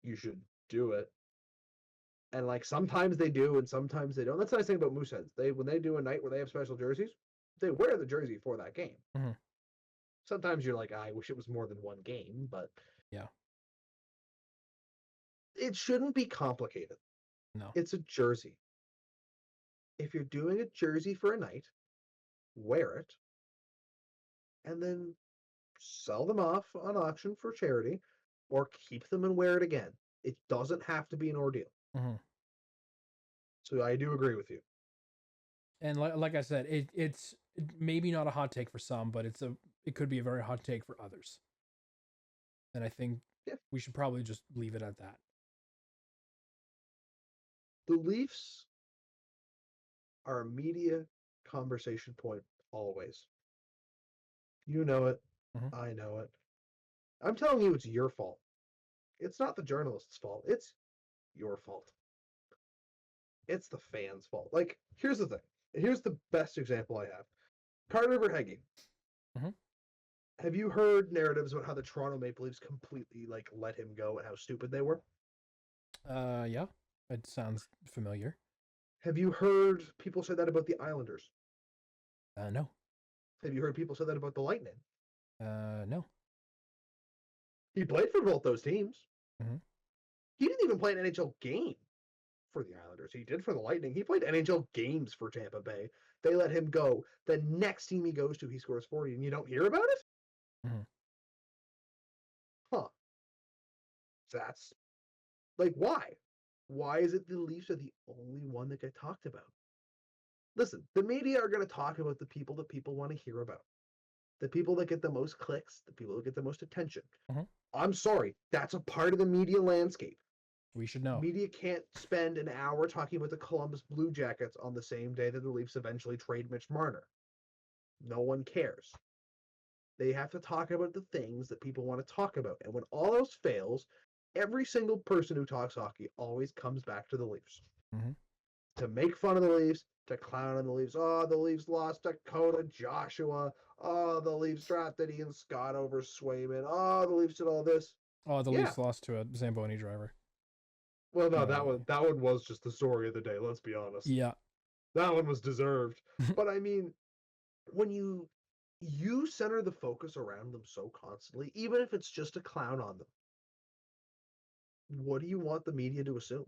you should do it. And like sometimes they do and sometimes they don't. That's the nice thing about Mooseheads. They when they do a night where they have special jerseys, they wear the jersey for that game. Hmm. Sometimes you're like, I wish it was more than one game, but Yeah. it shouldn't be complicated. No. It's a jersey. If you're doing a jersey for a night, wear it, and then sell them off on auction for charity, or keep them and wear it again. It doesn't have to be an ordeal. Hmm. So I do agree with you. And like I said, it's maybe not a hot take for some, but it could be a very hot take for others. And I think Yeah. we should probably just leave it at that. The Leafs are a media conversation point always. You know it. Hmm. I know it. I'm telling you, it's your fault. It's not the journalist's fault. It's your fault. It's the fans' fault. Like, here's the thing. Here's the best example I have. Carter Verhaeghe. Hmm. Have you heard narratives about how the Toronto Maple Leafs completely like let him go and how stupid they were? Yeah, it sounds familiar. Have you heard people say that about the Islanders? No. Have you heard people say that about the Lightning? No. He played for both those teams. Hmm. He didn't even play an NHL game for the Islanders. He did for the Lightning. He played NHL games for Tampa Bay. They let him go. The next team he goes to, he scores 40, and you don't hear about it? Hmm. Huh. That's like, why? Why is it the Leafs are the only one that get talked about? Listen, the media are going to talk about the people that people want to hear about, the people that get the most clicks, the people that get the most attention. Mhm. I'm sorry, that's a part of the media landscape. We should know. Media can't spend an hour talking about the Columbus Blue Jackets on the same day that the Leafs eventually trade Mitch Marner. No one cares. They have to talk about the things that people want to talk about. And when all else fails, every single person who talks hockey always comes back to the Leafs. Mhm. To make fun of the Leafs, to clown on the Leafs. Oh, the Leafs lost Dakota Joshua. Oh, the Leafs drafted Ian Scott over Swayman. Oh, the Leafs did all this. Oh, the Yeah. Leafs lost to a Zamboni driver. Well, no, No. that one was just the story of the day, let's be honest. Yeah. That one was deserved. But I mean, when you center the focus around them so constantly, even if it's just a clown on them, what do you want the media to assume?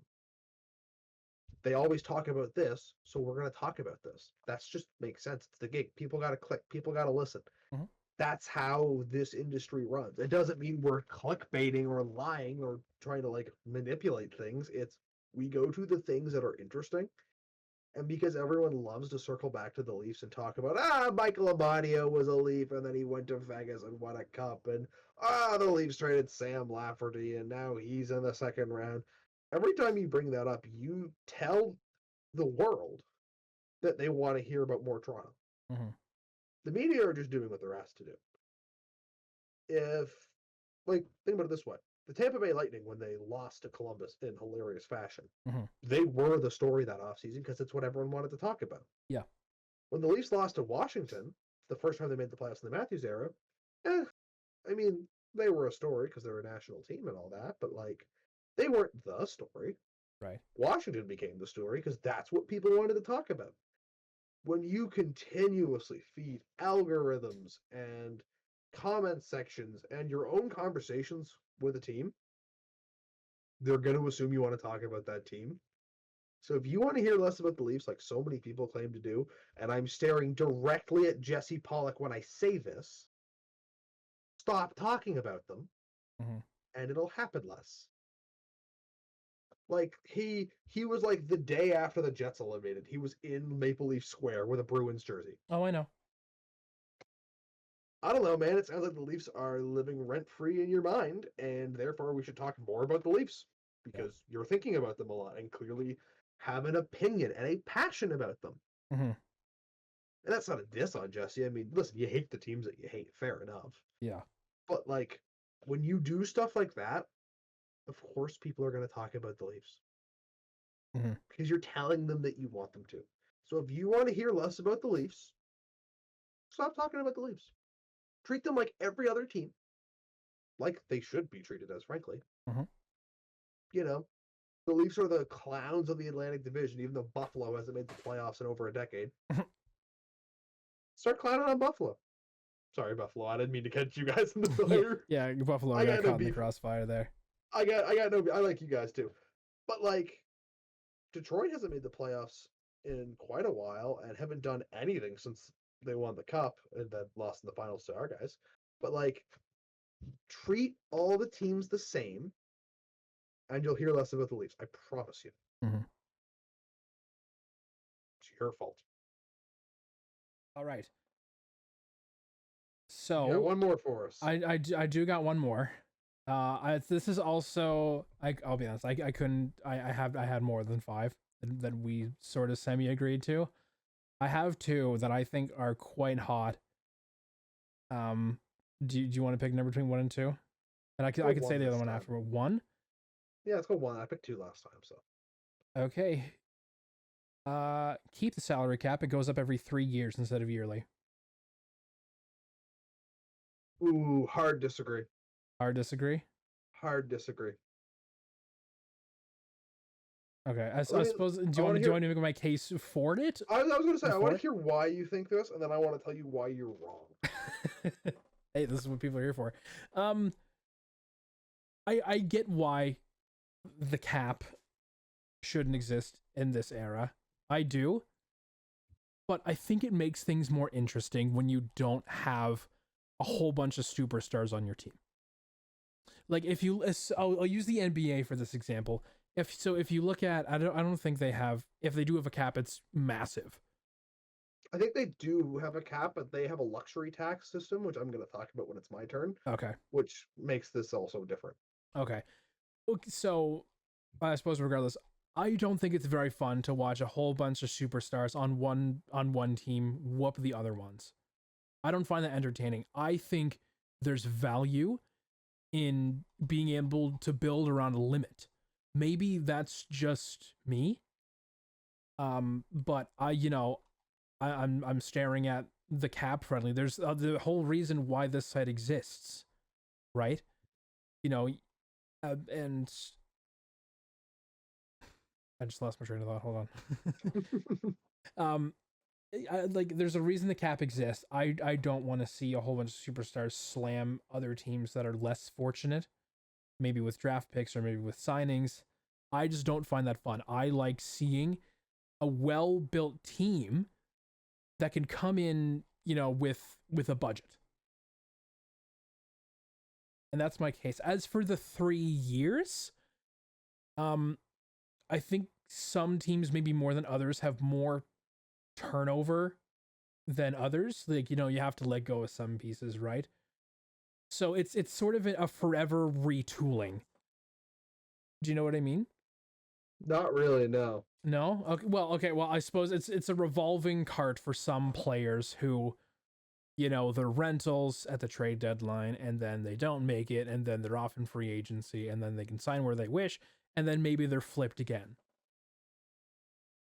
They always talk about this, so we're going to talk about this. That's just makes sense. It's the gig. People got to click. People got to listen. Mhm. That's how this industry runs. It doesn't mean we're clickbaiting or lying or trying to like manipulate things. It's we go to the things that are interesting. And because everyone loves to circle back to the Leafs and talk about, Michael Amadio was a Leaf and then he went to Vegas and won a cup. And, the Leafs traded Sam Lafferty and now he's in the second round. Every time you bring that up, you tell the world that they want to hear about more Toronto. Mhm. The media are just doing what they're asked to do. Think about it this way. The Tampa Bay Lightning, when they lost to Columbus in hilarious fashion, Mhm. they were the story that offseason because it's what everyone wanted to talk about. Yeah. When the Leafs lost to Washington, the first time they made the playoffs in the Matthews era, I mean, they were a story because they're a national team and all that, but like, they weren't the story. Right. Washington became the story because that's what people wanted to talk about. When you continuously feed algorithms and comment sections and your own conversations with a team, they're going to assume you want to talk about that team. So if you want to hear less about the Leafs, like so many people claim to do, and I'm staring directly at Jesse Pollock when I say this, stop talking about them, Mhm. and it'll happen less. Like he was like the day after the Jets eliminated, he was in Maple Leaf Square with a Bruins jersey. Oh, I know. I don't know, man. It sounds like the Leafs are living rent free in your mind, and therefore we should talk more about the Leafs because you're thinking about them a lot and clearly have an opinion and a passion about them. Mhm. And that's not a diss on Jesse. I mean, listen, you hate the teams that you hate, fair enough. Yeah. But like, when you do stuff like that, of course people are going to talk about the Leafs Mhm. because you're telling them that you want them to. So if you want to hear less about the Leafs, stop talking about the Leafs. Treat them like every other team, like they should be treated as, frankly. Mhm. You know, the Leafs are the clowns of the Atlantic Division, even though Buffalo hasn't made the playoffs in over a decade. Start clowning on Buffalo. Sorry, Buffalo. I didn't mean to catch you guys in the fire. Yeah, Buffalo I got got caught no in the beef. crossfire there. I got no. I like you guys too, but like, Detroit hasn't made the playoffs in quite a while and haven't done anything since they won the cup and then lost in the finals to our guys. But like, treat all the teams the same, and you'll hear less about the Leafs. I promise you. Mhm. It's your fault. All right. Yeah, So one more for us. I do got one more. This is also I'll be honest. I couldn't. I had more than 5 that we sort of semi agreed to. I have 2 that I think are quite hot. Do you want to pick number between 1 and 2? And I could say the other one after. 1. Yeah, let's go 1. I picked 2 last time, so. Okay. Keep the salary cap. It goes up every 3 years instead of yearly. Ooh, hard disagree. Hard disagree. Hard disagree. Okay, I suppose. Do you want me to make my case for it? I was going to say I want to hear why you think this, and then I want to tell you why you're wrong. Hey, this is what people are here for. I get why the cap shouldn't exist in this era. I do. But I think it makes things more interesting when you don't have a whole bunch of superstars on your team. Like if you, I'll use the NBA for this example. If you look at, I don't think they have. If they do have a cap, it's massive. I think they do have a cap, but they have a luxury tax system, which I'm going to talk about when it's my turn, Okay. which makes this also different. Okay. So I suppose regardless, I don't think it's very fun to watch a whole bunch of superstars on one team whoop the other ones. I don't find that entertaining. I think there's value in being able to build around a limit. Maybe that's just me. But I'm staring at the cap friendly. There's the whole reason why this site exists, right? You know, and I just lost my train of thought. Hold on. Like there's a reason the cap exists. I don't want to see a whole bunch of superstars slam other teams that are less fortunate, maybe with draft picks or maybe with signings. I just don't find that fun. I like seeing a well-built team that can come in, with a budget. And that's my case. As for the 3 years, I think some teams, maybe more than others, have more turnover than others. Like, you have to let go of some pieces, right? So it's sort of a forever retooling. Do you know what I mean? Not really, no. No? Okay, well, I suppose it's a revolving cart for some players who, they're rentals at the trade deadline, and then they don't make it, and then they're off in free agency, and then they can sign where they wish, and then maybe they're flipped again.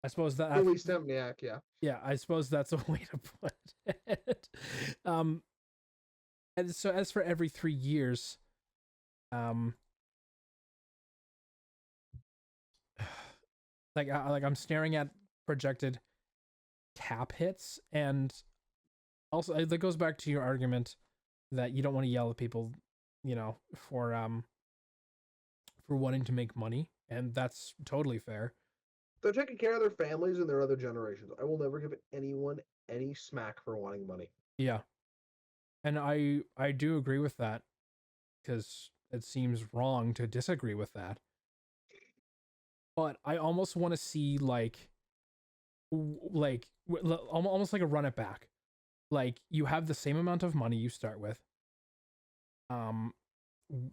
I suppose that Billy Stempniak, yeah. Yeah, I suppose that's a way to put it. And so as for every 3 years, like I'm staring at projected cap hits, and also that goes back to your argument that you don't want to yell at people, for wanting to make money, and that's totally fair. They're taking care of their families and their other generations. I will never give anyone any smack for wanting money. Yeah. And I do agree with that, because it seems wrong to disagree with that. But I almost want to see almost like a run it back. Like you have the same amount of money you start with.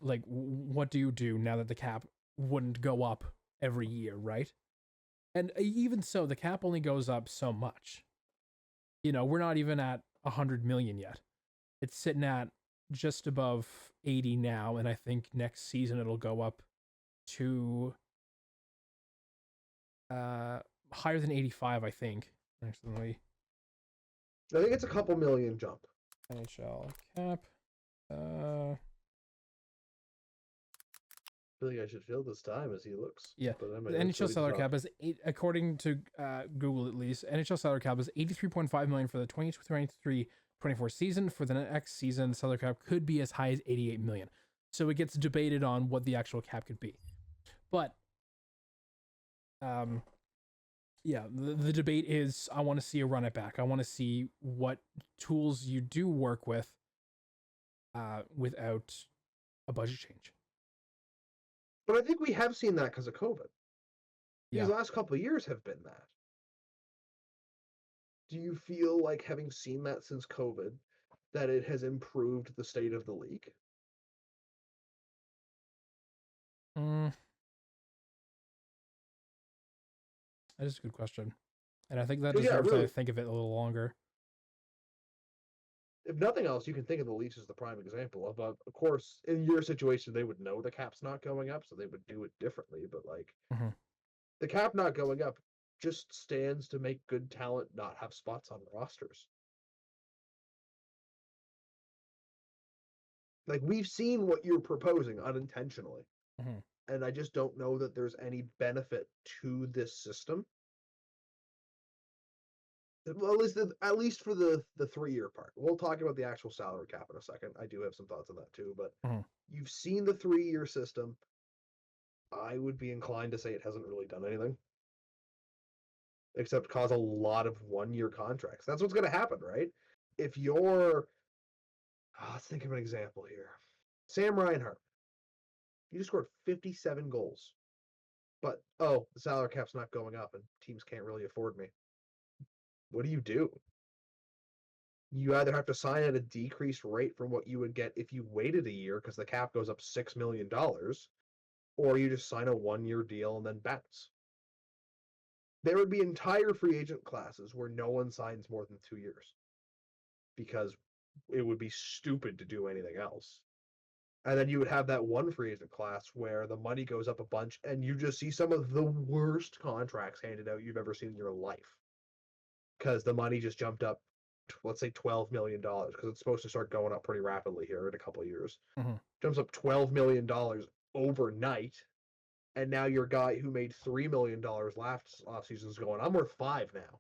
Like what do you do now that the cap wouldn't go up every year, right? And even so, the cap only goes up so much. We're not even at 100 million yet. It's sitting at just above 80 now, and I think next season it'll go up to higher than 85, I think. Actually, I think it's a couple million jump. NHL cap. I feel like I should fill this time as he looks. Yeah, but the NHL salary cap is according to Google at least. NHL salary cap is 83.5 million for the 2023-24 season. For the next season, the salary cap could be as high as 88 million. So it gets debated on what the actual cap could be. But yeah, the debate is I want to see a run it back. I want to see what tools you do work with without a budget change. But I think we have seen that because of COVID. Yeah. These last couple of years have been that. Do you feel like, having seen that since COVID, that it has improved the state of the league? That is a good question. And I think that deserves to think of it a little longer. If nothing else, you can think of the Leafs as the prime example of course, in your situation, they would know the cap's not going up, so they would do it differently. But the cap not going up just stands to make good talent not have spots on rosters. Like, we've seen what you're proposing unintentionally. And I just don't know that there's any benefit to this system. Well, at least for the 3-year part. We'll talk about the actual salary cap in a second. I do have some thoughts on that too, but you've seen the 3-year system. I would be inclined to say it hasn't really done anything, except cause a lot of 1-year contracts. That's what's going to happen, right? If you're, let's think of an example here. Sam Reinhart. You just scored 57 goals. But, the salary cap's not going up and teams can't really afford me. What do? You either have to sign at a decreased rate from what you would get if you waited a year because the cap goes up $6 million, or you just sign a 1-year deal and then bounce. There would be entire free agent classes where no one signs more than 2 years because it would be stupid to do anything else. And then you would have that one free agent class where the money goes up a bunch and you just see some of the worst contracts handed out you've ever seen in your life because the money just jumped up, let's say $12 million, because it's supposed to start going up pretty rapidly here in a couple of years. Jumps up $12 million overnight. And now your guy who made $3 million last offseason is going, I'm worth $5 million now.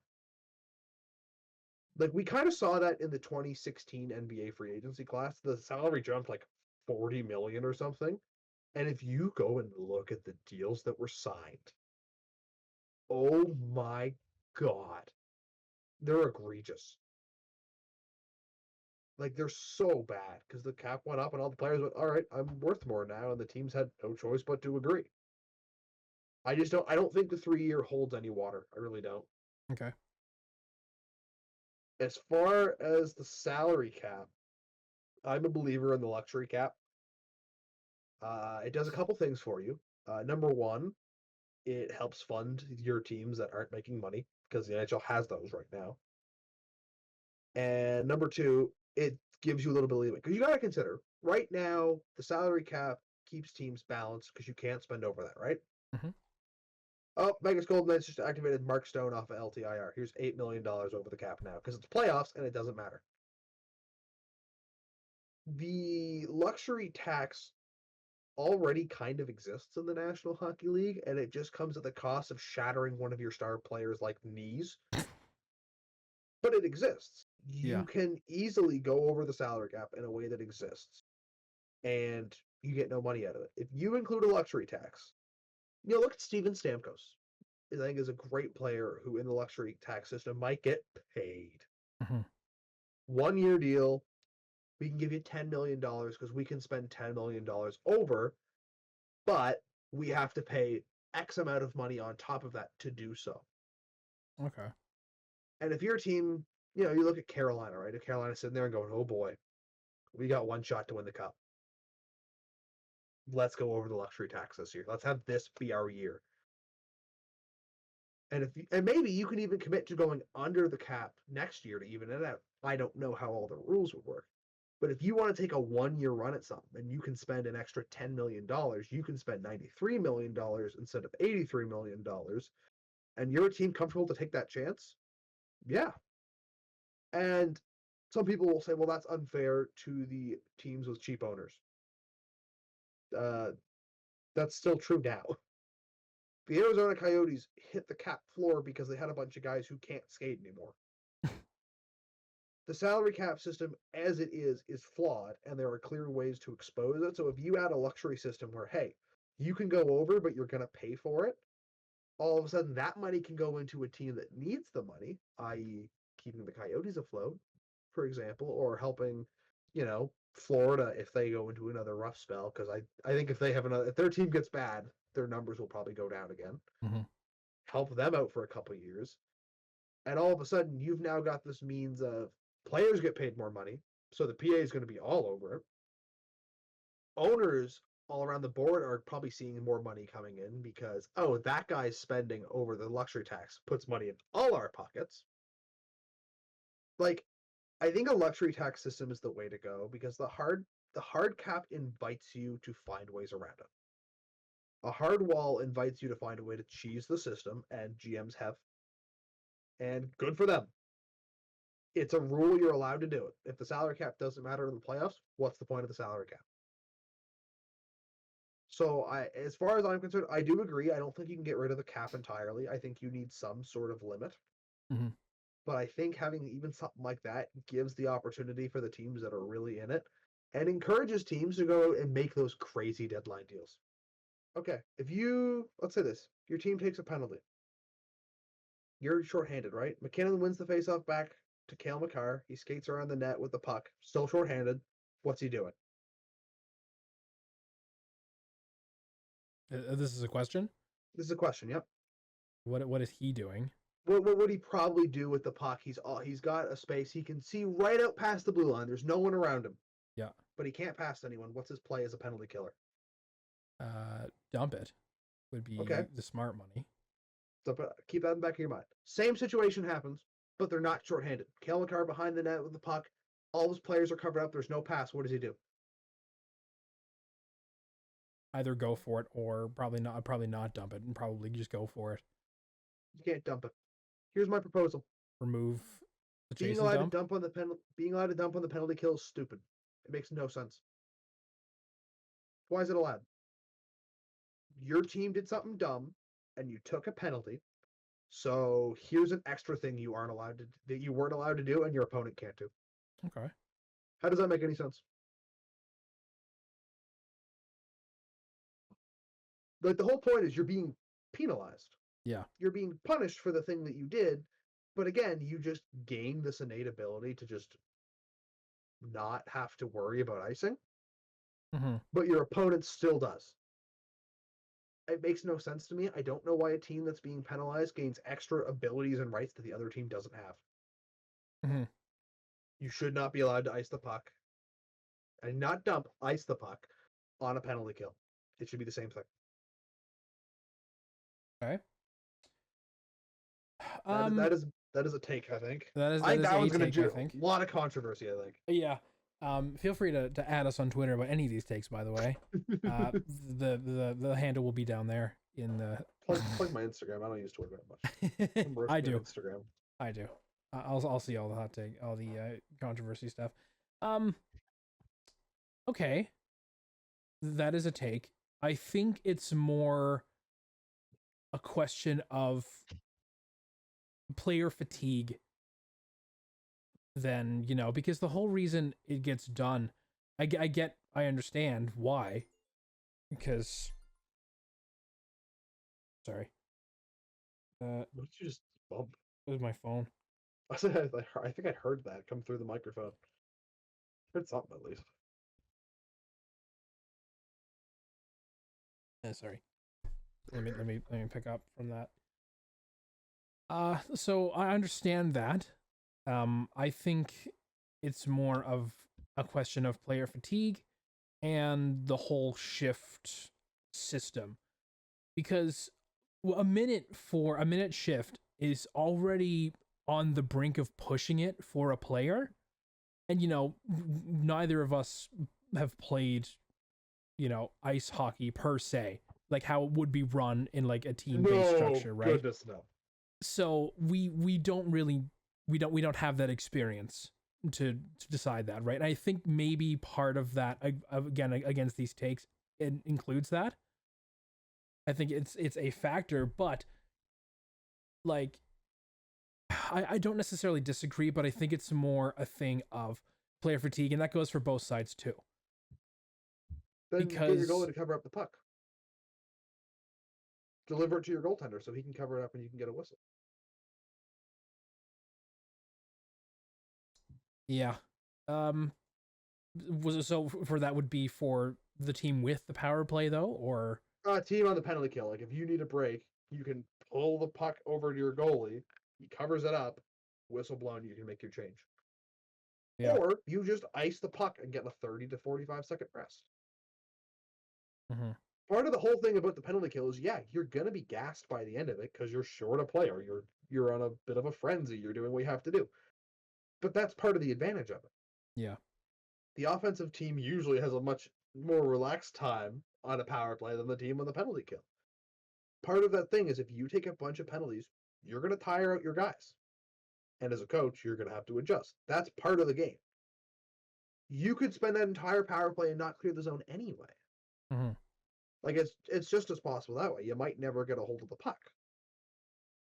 Like, we kind of saw that in the 2016 NBA free agency class. The salary jumped like $40 million or something. And if you go and look at the deals that were signed, oh my God, they're egregious. Like, they're so bad because the cap went up and all the players went, all right, I'm worth more now. And the teams had no choice but to agree. I don't think the 3-year holds any water. I really don't. Okay. As far as the salary cap, I'm a believer in the luxury cap. It does a couple things for you. Number one, it helps fund your teams that aren't making money because the NHL has those right now. And number two, it gives you a little bit of leeway because you got to consider right now the salary cap keeps teams balanced because you can't spend over that, right? Mm-hmm. Oh, Vegas Golden Knights just activated Mark Stone off of LTIR. Here's $8 million over the cap now because it's playoffs and it doesn't matter. The luxury tax already kind of exists in the National Hockey League, and it just comes at the cost of shattering one of your star players' like knees. But it exists. You can easily go over the salary cap in a way that exists, and you get no money out of it. If you include a luxury tax, look at Steven Stamkos. I think is a great player who in the luxury tax system might get paid. 1-year deal. We can give you $10 million because we can spend $10 million over, but we have to pay X amount of money on top of that to do so. Okay. And if your team, you look at Carolina, right? If Carolina's sitting there and going, oh boy, we got one shot to win the cup. Let's go over the luxury tax this year. Let's have this be our year. And maybe you can even commit to going under the cap next year to even it out. I don't know how all the rules would work. But if you want to take a 1-year run at something and you can spend an extra $10 million, you can spend $93 million instead of $83 million, and you're a team comfortable to take that chance, yeah. And some people will say, well, that's unfair to the teams with cheap owners. That's still true now. The Arizona Coyotes hit the cap floor because they had a bunch of guys who can't skate anymore. The salary cap system, as it is flawed, and there are clear ways to expose it. So if you add a luxury system where, hey, you can go over, but you're going to pay for it, all of a sudden that money can go into a team that needs the money, i.e. keeping the Coyotes afloat, for example, or helping, Florida if they go into another rough spell. Because I think if their team gets bad, their numbers will probably go down again. Help them out for a couple of years. And all of a sudden, you've now got this means of players get paid more money, so the PA is going to be all over it. Owners all around the board are probably seeing more money coming in because, that guy's spending over the luxury tax, puts money in all our pockets. Like, I think a luxury tax system is the way to go because the hard cap invites you to find ways around it. A hard wall invites you to find a way to cheese the system, and GMs have. And good for them. It's a rule, you're allowed to do it. If the salary cap doesn't matter in the playoffs, what's the point of the salary cap? So as far as I'm concerned, I do agree. I don't think you can get rid of the cap entirely. I think you need some sort of limit. But I think having even something like that gives the opportunity for the teams that are really in it and encourages teams to go and make those crazy deadline deals. Okay, let's say this, your team takes a penalty. You're shorthanded, right? McKinnon wins the faceoff back to Cale Makar. He skates around the net with the puck, still shorthanded. What's he doing? This is a question. This is a question. Yep. What is he doing? What would he probably do with the puck? He's got a space. He can see right out past the blue line. There's no one around him. Yeah. But he can't pass anyone. What's his play as a penalty killer? Dump it would be the smart money. So keep that in the back of your mind. Same situation happens, but they're not shorthanded. Cale Makar behind the net with the puck. All his players are covered up. There's no pass. What does he do? Either go for it or probably not dump it and probably just go for it. You can't dump it. Here's my proposal. Remove the chase Being and allowed dump. to dump on the penalty kill is stupid. It makes no sense. Why is it allowed? Your team did something dumb, and you took a penalty. So here's an extra thing that you weren't allowed to do, and your opponent can't do. Okay. How does that make any sense? Like, the whole point is you're being penalized. Yeah. You're being punished for the thing that you did, but again, you just gain this innate ability to just not have to worry about icing. Mm-hmm. But your opponent still does. It makes no sense to me. I don't know why a team that's being penalized gains extra abilities and rights that the other team doesn't have. Mm-hmm. You should not be allowed to ice the puck. And not dump, ice the puck on a penalty kill. It should be the same thing. Okay. That is a take, I think. That one's going to take, I do think. a lot of controversy, I think. Yeah. Feel free to add us on Twitter about any of these takes, by the way. The handle will be down there in the plug my Instagram. I don't use Twitter that much. I do. Instagram. I do. I'll see all the hot take, all the controversy stuff. Okay. That is a take. I think it's more a question of player fatigue than, because the whole reason it gets done, I understand why, because, sorry. What did you just bump? It was my phone. I think I heard that come through the microphone. Heard something at least. Sorry. Let me pick up from that. So I understand that. I think it's more of a question of player fatigue and the whole shift system, because a minute shift is already on the brink of pushing it for a player, and neither of us have played ice hockey per se, like how it would be run in like a team-based structure, right? Goodness, no. So we don't have that experience to decide that, right? And I think maybe part of that, again, against these takes, it includes that. I think it's a factor, but like I don't necessarily disagree, but I think it's more a thing of player fatigue, and that goes for both sides too. Then get your goalie to cover up the puck. Deliver it to your goaltender so he can cover it up and you can get a whistle. Yeah. So for that would be for the team with the power play though, or team on the penalty kill. Like if you need a break, you can pull the puck over to your goalie. He covers it up. Whistle blown. You can make your change. Yeah. Or you just ice the puck and get a 30 to 45 second rest. Mm-hmm. Part of the whole thing about the penalty kill is, you're gonna be gassed by the end of it because you're short a player. You're on a bit of a frenzy. You're doing what you have to do. But that's part of the advantage of it. Yeah. The offensive team usually has a much more relaxed time on a power play than the team on the penalty kill. Part of that thing is if you take a bunch of penalties, you're going to tire out your guys. And as a coach, you're going to have to adjust. That's part of the game. You could spend that entire power play and not clear the zone anyway. Mm-hmm. Like it's just as possible that way. You might never get a hold of the puck.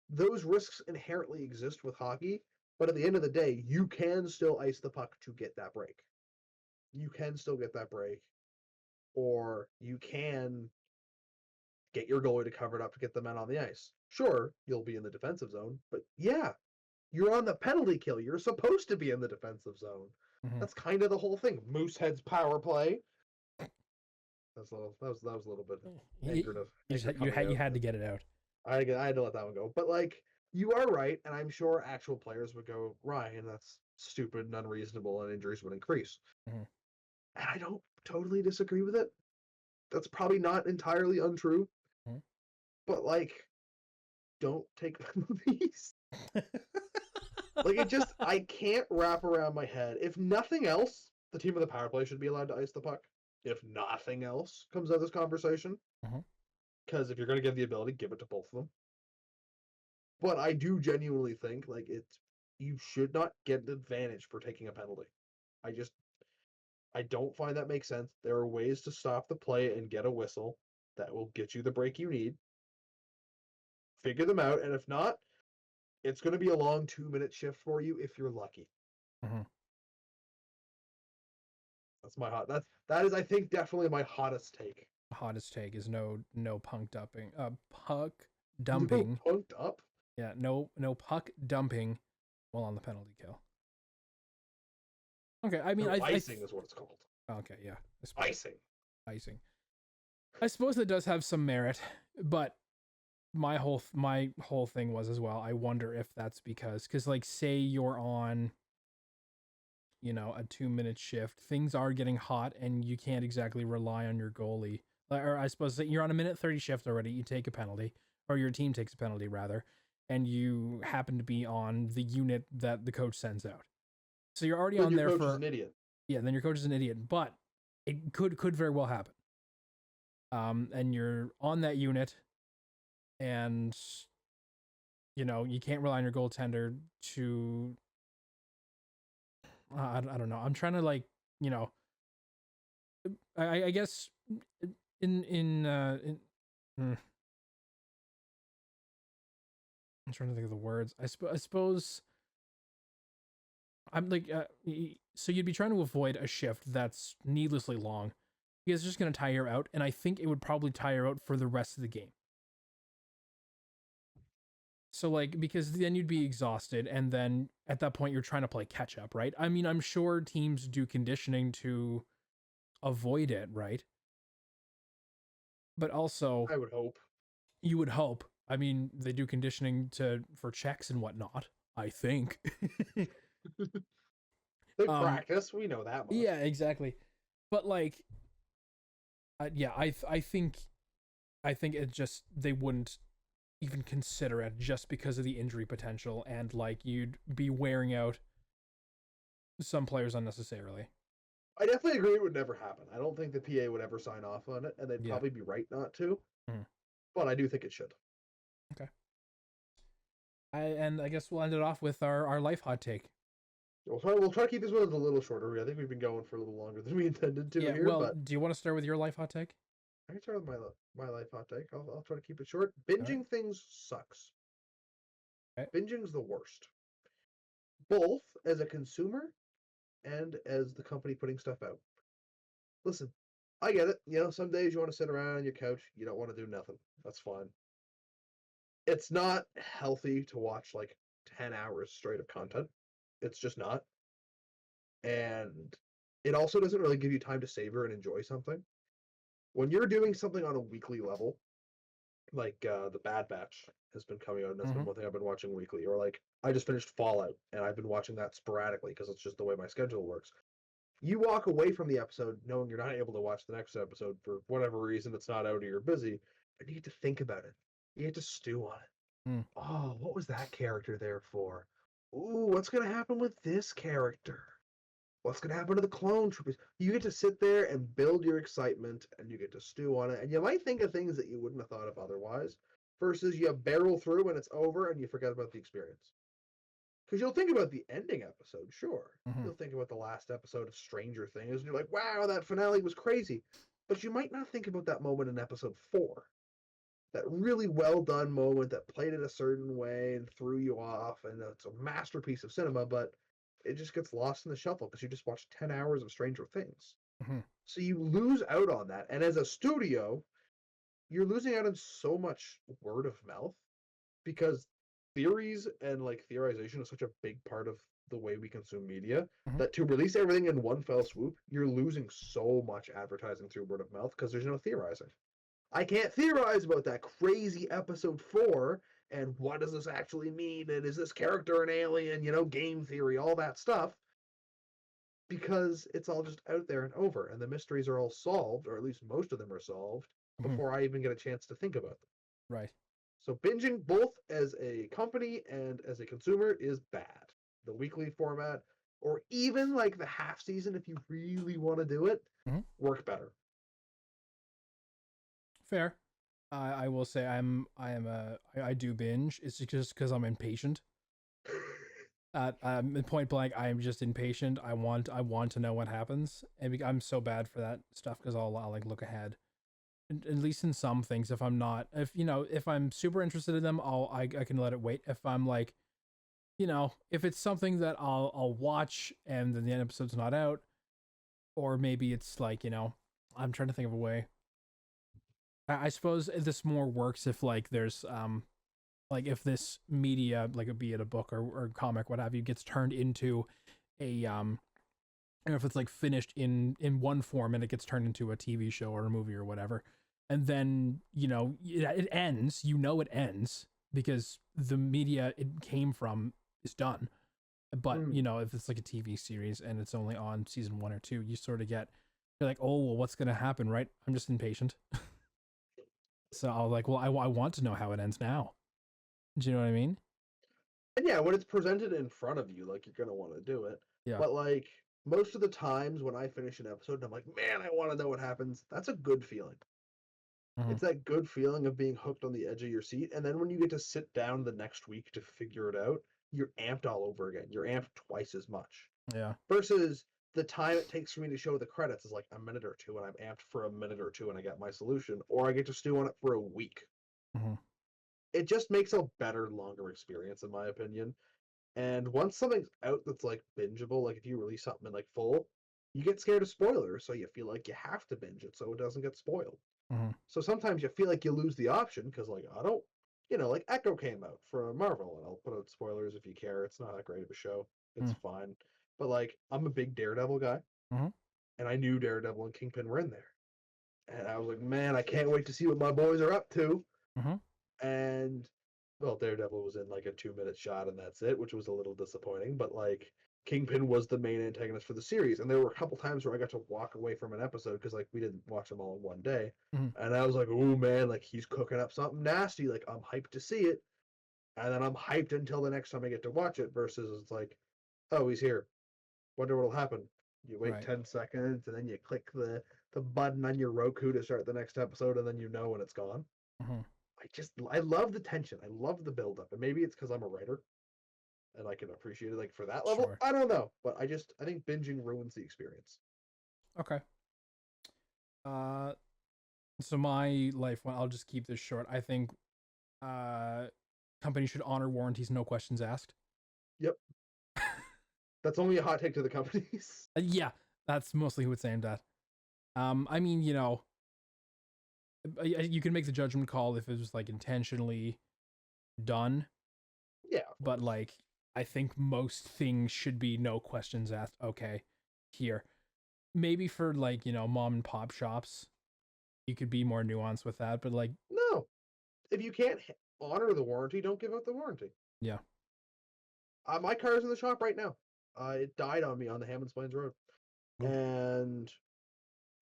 Those risks inherently exist with hockey, but at the end of the day, you can still ice the puck to get that break. You can still get that break, or you can get your goalie to cover it up to get the men on the ice. Sure, you'll be in the defensive zone, but you're on the penalty kill. You're supposed to be in the defensive zone. Mm-hmm. That's kind of the whole thing. Moosehead's power play. That's a little. That was a little bit You, anger coming you out. had to get it out. I had to let that one go. But like, you are right, and I'm sure actual players would go, Ryan, that's stupid and unreasonable, and injuries would increase. Mhm. And I don't totally disagree with it. That's probably not entirely untrue. Mhm. But like, don't take penalties. Like, it just, I can't wrap around my head. If nothing else, the team of the power play should be allowed to ice the puck. If nothing else comes out of this conversation, Mhm. because if you're going to give the ability, give it to both of them. But I do genuinely think like you should not get an advantage for taking a penalty. I don't find that makes sense. There are ways to stop the play and get a whistle that will get you the break you need. Figure them out, and if not, it's going to be a long 2-minute shift for you if you're lucky. Mhm. That's my hot. That is, I think, definitely my hottest take. Hottest take is no puck dumping. Puck No dumping. punked up. Yeah, no puck dumping while on the penalty kill. Okay, I mean, No, icing is what it's called. Okay, yeah, Icing. I suppose that does have some merit, but my whole thing was as well. I wonder if that's because like say you're on, you know, a 2-minute shift, things are getting hot, and you can't exactly rely on your goalie. Or I suppose that you're on a minute 30 shift already. You take a penalty, or your team takes a penalty rather, and you happen to be on the unit that the coach sends out. So you're already Then on your there coach for is an idiot. Yeah, then your coach is an idiot, but it could very well happen. And you're on that unit, and you know you can't rely on your goaltender to. I don't know. I'm trying to like you know. I guess in I'm trying to think of the words. I suppose I'm like so you'd be trying to avoid a shift that's needlessly long because it's just going to tire out, and I think it would probably tire out for the rest of the game. So like because then you'd be exhausted, and then at that point you're trying to play catch up, right? I mean, I'm sure teams do conditioning to avoid it, right? But also I would hope. you would hope. I mean, they do conditioning for checks and whatnot, I think. They practice. We know that much. Yeah, exactly. But like yeah, I think it just they wouldn't even consider it just because of the injury potential, and like you'd be wearing out some players unnecessarily. I definitely agree it would never happen. I don't think the PA would ever sign off on it, and they'd Yeah. probably be right not to. Mhm. But I do think it should. Okay. And I guess we'll end it off with our life hot take. We'll try to keep this one a little shorter. I think we've been going for a little longer than we intended to Yeah, here. well, But do you want to start with your life hot take? I can start with my life hot take. I'll try to keep it short. Binging things sucks. Okay. Binging's the worst, both as a consumer and as the company putting stuff out. Listen, I get it. You know, some days you want to sit around on your couch, you don't want to do nothing. That's fine. It's not healthy to watch like 10 hours straight of content. It's just not. And it also doesn't really give you time to savor and enjoy something. When you're doing something on a weekly level, like the Bad Batch has been coming out, and that's been one thing I've been watching weekly. Or like I just finished Fallout, and I've been watching that sporadically because it's just the way my schedule works. You walk away from the episode knowing you're not able to watch the next episode for whatever reason it's not out or you're busy, but you get to think about it. You get to stew on it. Mm. Oh, what was that character there for? Ooh, what's gonna happen with this character? What's gonna happen to the clone troopers? You get to sit there and build your excitement, and you get to stew on it, and you might think of things that you wouldn't have thought of otherwise. Versus you barrel through and it's over, and you forget about the experience. Because you'll think about the ending episode, sure. Mhm. You'll think about the last episode of Stranger Things, and you're like, wow, that finale was crazy. But you might not think about that moment in episode 4. That really well done moment that played it a certain way and threw you off, and it's a masterpiece of cinema, but it just gets lost in the shuffle because you just watched 10 hours of Stranger Things. Mhm. So you lose out on that. And as a studio, you're losing out on so much word of mouth because theories and like theorization is such a big part of the way we consume media Mhm. that to release everything in one fell swoop, you're losing so much advertising through word of mouth because there's no theorizing. I can't theorize about that crazy episode 4 and what does this actually mean and is this character an alien, game theory, all that stuff, because it's all just out there and over and the mysteries are all solved, or at least most of them are solved, Mhm. before I even get a chance to think about them. Right. So binging both as a company and as a consumer is bad. The weekly format, or even like the half season, if you really want to do it, Mhm. work better. Fair. I will say I do binge. It's just because I'm impatient. At point blank, I am just impatient. I want to know what happens, and I'm so bad for that stuff because I'll like look ahead. At least in some things, if I'm not, if I'm super interested in them, I can let it wait. If I'm like, if it's something that I'll watch and then the episode's not out, or maybe it's like, I'm trying to think of a way. I suppose this more works if like there's like if this media, like be it a book or comic, what have you, gets turned into a if it's like finished in one form and it gets turned into a TV show or a movie or whatever, and then it ends. It ends because the media it came from is done. But Mm. if it's like a TV series and it's only on season 1 or 2, you sort of you're like, oh well, what's gonna happen, right? I'm just impatient. So I'll like, well, I want to know how it ends now. Do you know what I mean? And yeah, when it's presented in front of you, like you're gonna want to do it. Yeah. But like most of the times when I finish an episode and I'm like, man, I want to know what happens, that's a good feeling. Hmm. It's that good feeling of being hooked on the edge of your seat. And then when you get to sit down the next week to figure it out, you're amped all over again. You're amped twice as much. Yeah. Versus the time it takes for me to show the credits is like a minute or two, and I'm amped for a minute or two and I get my solution, or I get to stew on it for a week. Hmm. It just makes a better, longer experience, in my opinion. And once something's out that's like bingeable, like if you release something in like full, you get scared of spoilers, so you feel like you have to binge it so it doesn't get spoiled. Hmm. So sometimes you feel like you lose the option because, like, I don't, like Echo came out for Marvel, and I'll put out spoilers if you care. It's not that great of a show. It's fine. But, like, I'm a big Daredevil guy, Hmm. and I knew Daredevil and Kingpin were in there. And I was like, man, I can't wait to see what my boys are up to. Hmm. And, well, Daredevil was in like a 2 minute shot, and that's it, which was a little disappointing. But, like, Kingpin was the main antagonist for the series, and there were a couple times where I got to walk away from an episode because like we didn't watch them all in one day, Hmm. and I was like, "Oh man, like he's cooking up something nasty. Like I'm hyped to see it," and then I'm hyped until the next time I get to watch it. Versus it's like, "Oh, he's here. Wonder what'll happen." You wait Right. 10 seconds, and then you click the button on your Roku to start the next episode, and then you know when it's gone. Hmm. I love the tension. I love the build up, and maybe it's because I'm a writer and I can appreciate it like for that level. Sure. I don't know, but I think binging ruins the experience. Okay. Uh, so my life one, I'll just keep this short. I think uh, companies should honor warranties, no questions asked. Yep, that's only a hot take to the companies. Yeah, that's mostly who it's aimed at. I mean, you can make the judgment call if it was like intentionally done, Yeah, but like I think most things should be no questions asked. Okay, here. Maybe for like, mom and pop shops, you could be more nuanced with that, but like, no. If you can't honor the warranty, don't give out the warranty. yeah. My car's in the shop right now. It died on me on the Hammonds Plains Road, Ooh. and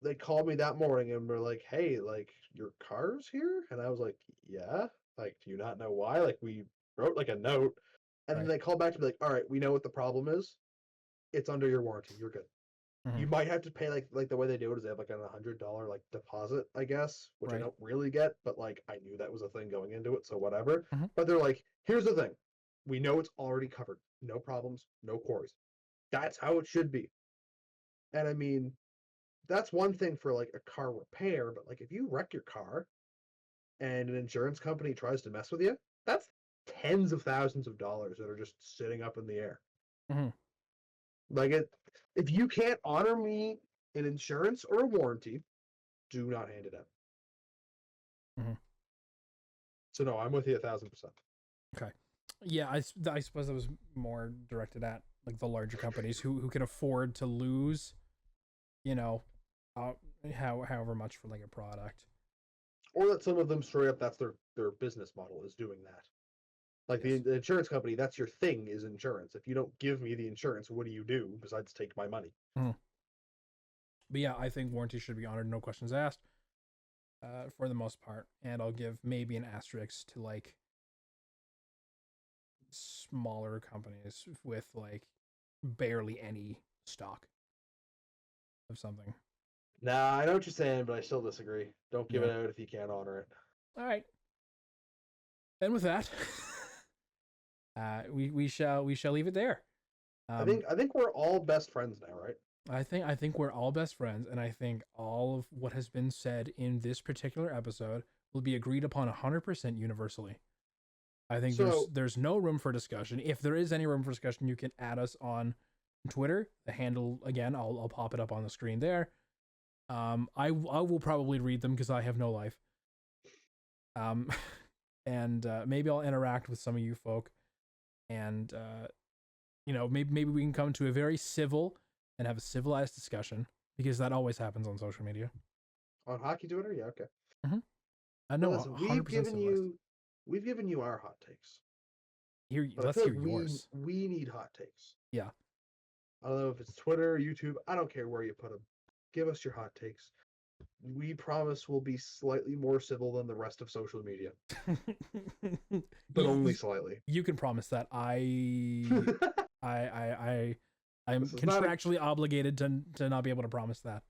they called me that morning and were like, "Hey, like your car's here," and I was like, "Yeah." Like, do you not know why? Like, we wrote like a note, and then Right. they called back to be like, "All right, we know what the problem is. It's under your warranty. You're good." Hmm. You might have to pay like the way they do it is they have like $100 like deposit, I guess, which I Right. don't really get, but like I knew that was a thing going into it, so whatever. Hmm. But they're like, here's the thing. We know it's already covered. No problems, no quarries. That's how it should be. And I mean, that's one thing for like a car repair, but like if you wreck your car and an insurance company tries to mess with you, that's tens of thousands of dollars that are just sitting up in the air. Hmm. Like if you can't honor me an insurance or a warranty, do not hand it out. Hmm. So no, I'm with you 1,000%. Okay. Yeah, I suppose that was more directed at like the larger companies who can afford to lose, you know, uh, however much for like a product. Or that some of them straight up, that's their business model is doing that. Like Yes. the insurance company, that's your thing is insurance. If you don't give me the insurance, what do you do besides take my money? Mhm. But yeah, I think warranty should be honored, no questions asked, for the most part. And I'll give maybe an asterisk to like smaller companies with like barely any stock of something. Nah, I know what you're saying, but I still disagree. Don't give Yeah. it out if you can't honor it. All right. And with that, we shall leave it there. I think we're all best friends now, right? I think we're all best friends, and I think all of what has been said in this particular episode will be agreed upon 100% universally. I think So there's no room for discussion. If there is any room for discussion, you can add us on Twitter. The handle again, I'll pop it up on the screen there. I will probably read them because I have no life. Um, and maybe I'll interact with some of you folk, and maybe we can come to a very civil and have a civilized discussion because that always happens on social media. on hockey Twitter, yeah, okay. Mm-hmm. I Now know, listen, 100% civilized. we've given you our hot takes, but I Let's feel hear like yours. we need hot takes. Yeah. I don't know if it's Twitter, YouTube. I don't care where you put them. Give us your hot takes. We promise we'll be slightly more civil than the rest of social media, but only slightly. You can promise that. I'm This is not contractually obligated to not be able to promise that.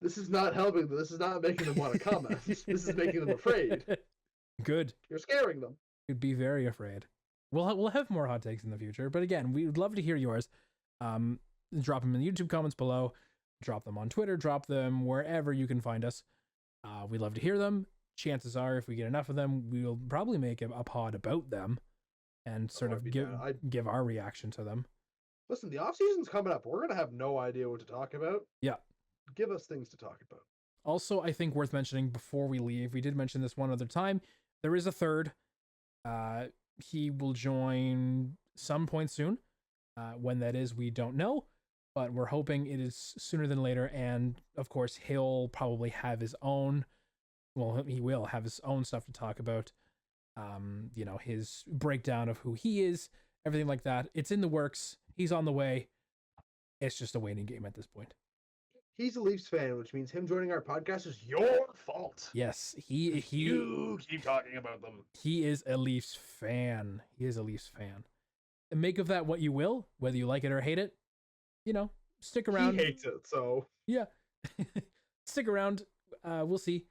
this is not helping. This is not making them want to comment. This is making them afraid. Good. You're scaring them. You'd be very afraid. We'll have more hot takes in the future, but again, we would love to hear yours. Drop them in the YouTube comments below. Drop them on Twitter. Drop them wherever you can find us. We'd love to hear them. Chances are, if we get enough of them, we'll probably make a pod about them and sort of give our reaction to them. Listen, the off season's coming up. We're gonna have no idea what to talk about. Yeah. Give us things to talk about. Also, I think worth mentioning before we leave, we did mention this one other time. There is a third. He will join some point soon. When that is, we don't know, but we're hoping it is sooner than later. And of course, he'll probably have his own. Well, he will have his own stuff to talk about. His breakdown of who he is, everything like that. It's in the works. He's on the way. It's just a waiting game at this point. He's a Leafs fan, which means him joining our podcast is your fault. Yes, you keep talking about them. He is a Leafs fan. And make of that what you will, whether you like it or hate it. Stick around. He hates it, so yeah. Stick around. We'll see.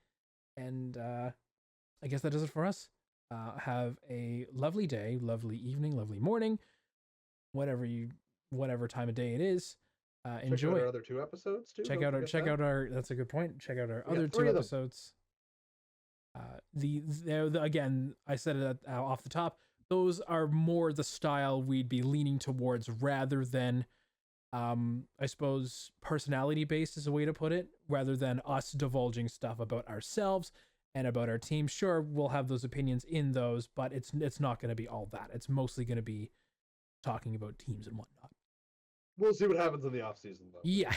And I guess that does it for us. Have a lovely day, lovely evening, lovely morning, whatever time of day it is. Enjoy. Check out our other 2 episodes too. Check out our. That's a good point. Check out our other 2 episodes. Again, I said it off the top. Those are more the style we'd be leaning towards rather than, I suppose, personality based is a way to put it, rather than us divulging stuff about ourselves and about our team. Sure, we'll have those opinions in those, but it's not going to be all that. It's mostly going to be talking about teams and whatnot. We'll see what happens in the off season, though. Yeah,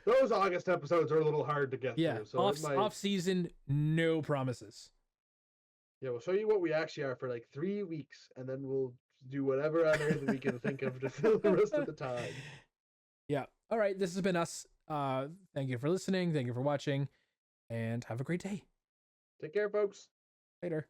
those August episodes are a little hard to get through. So off season, no promises. Yeah, we'll show you what we actually are for like 3 weeks, and then we'll do whatever on earth we can think of to fill the rest of the time. Yeah. All right. This has been us. Thank you for listening. Thank you for watching, and have a great day. Take care, folks. Later.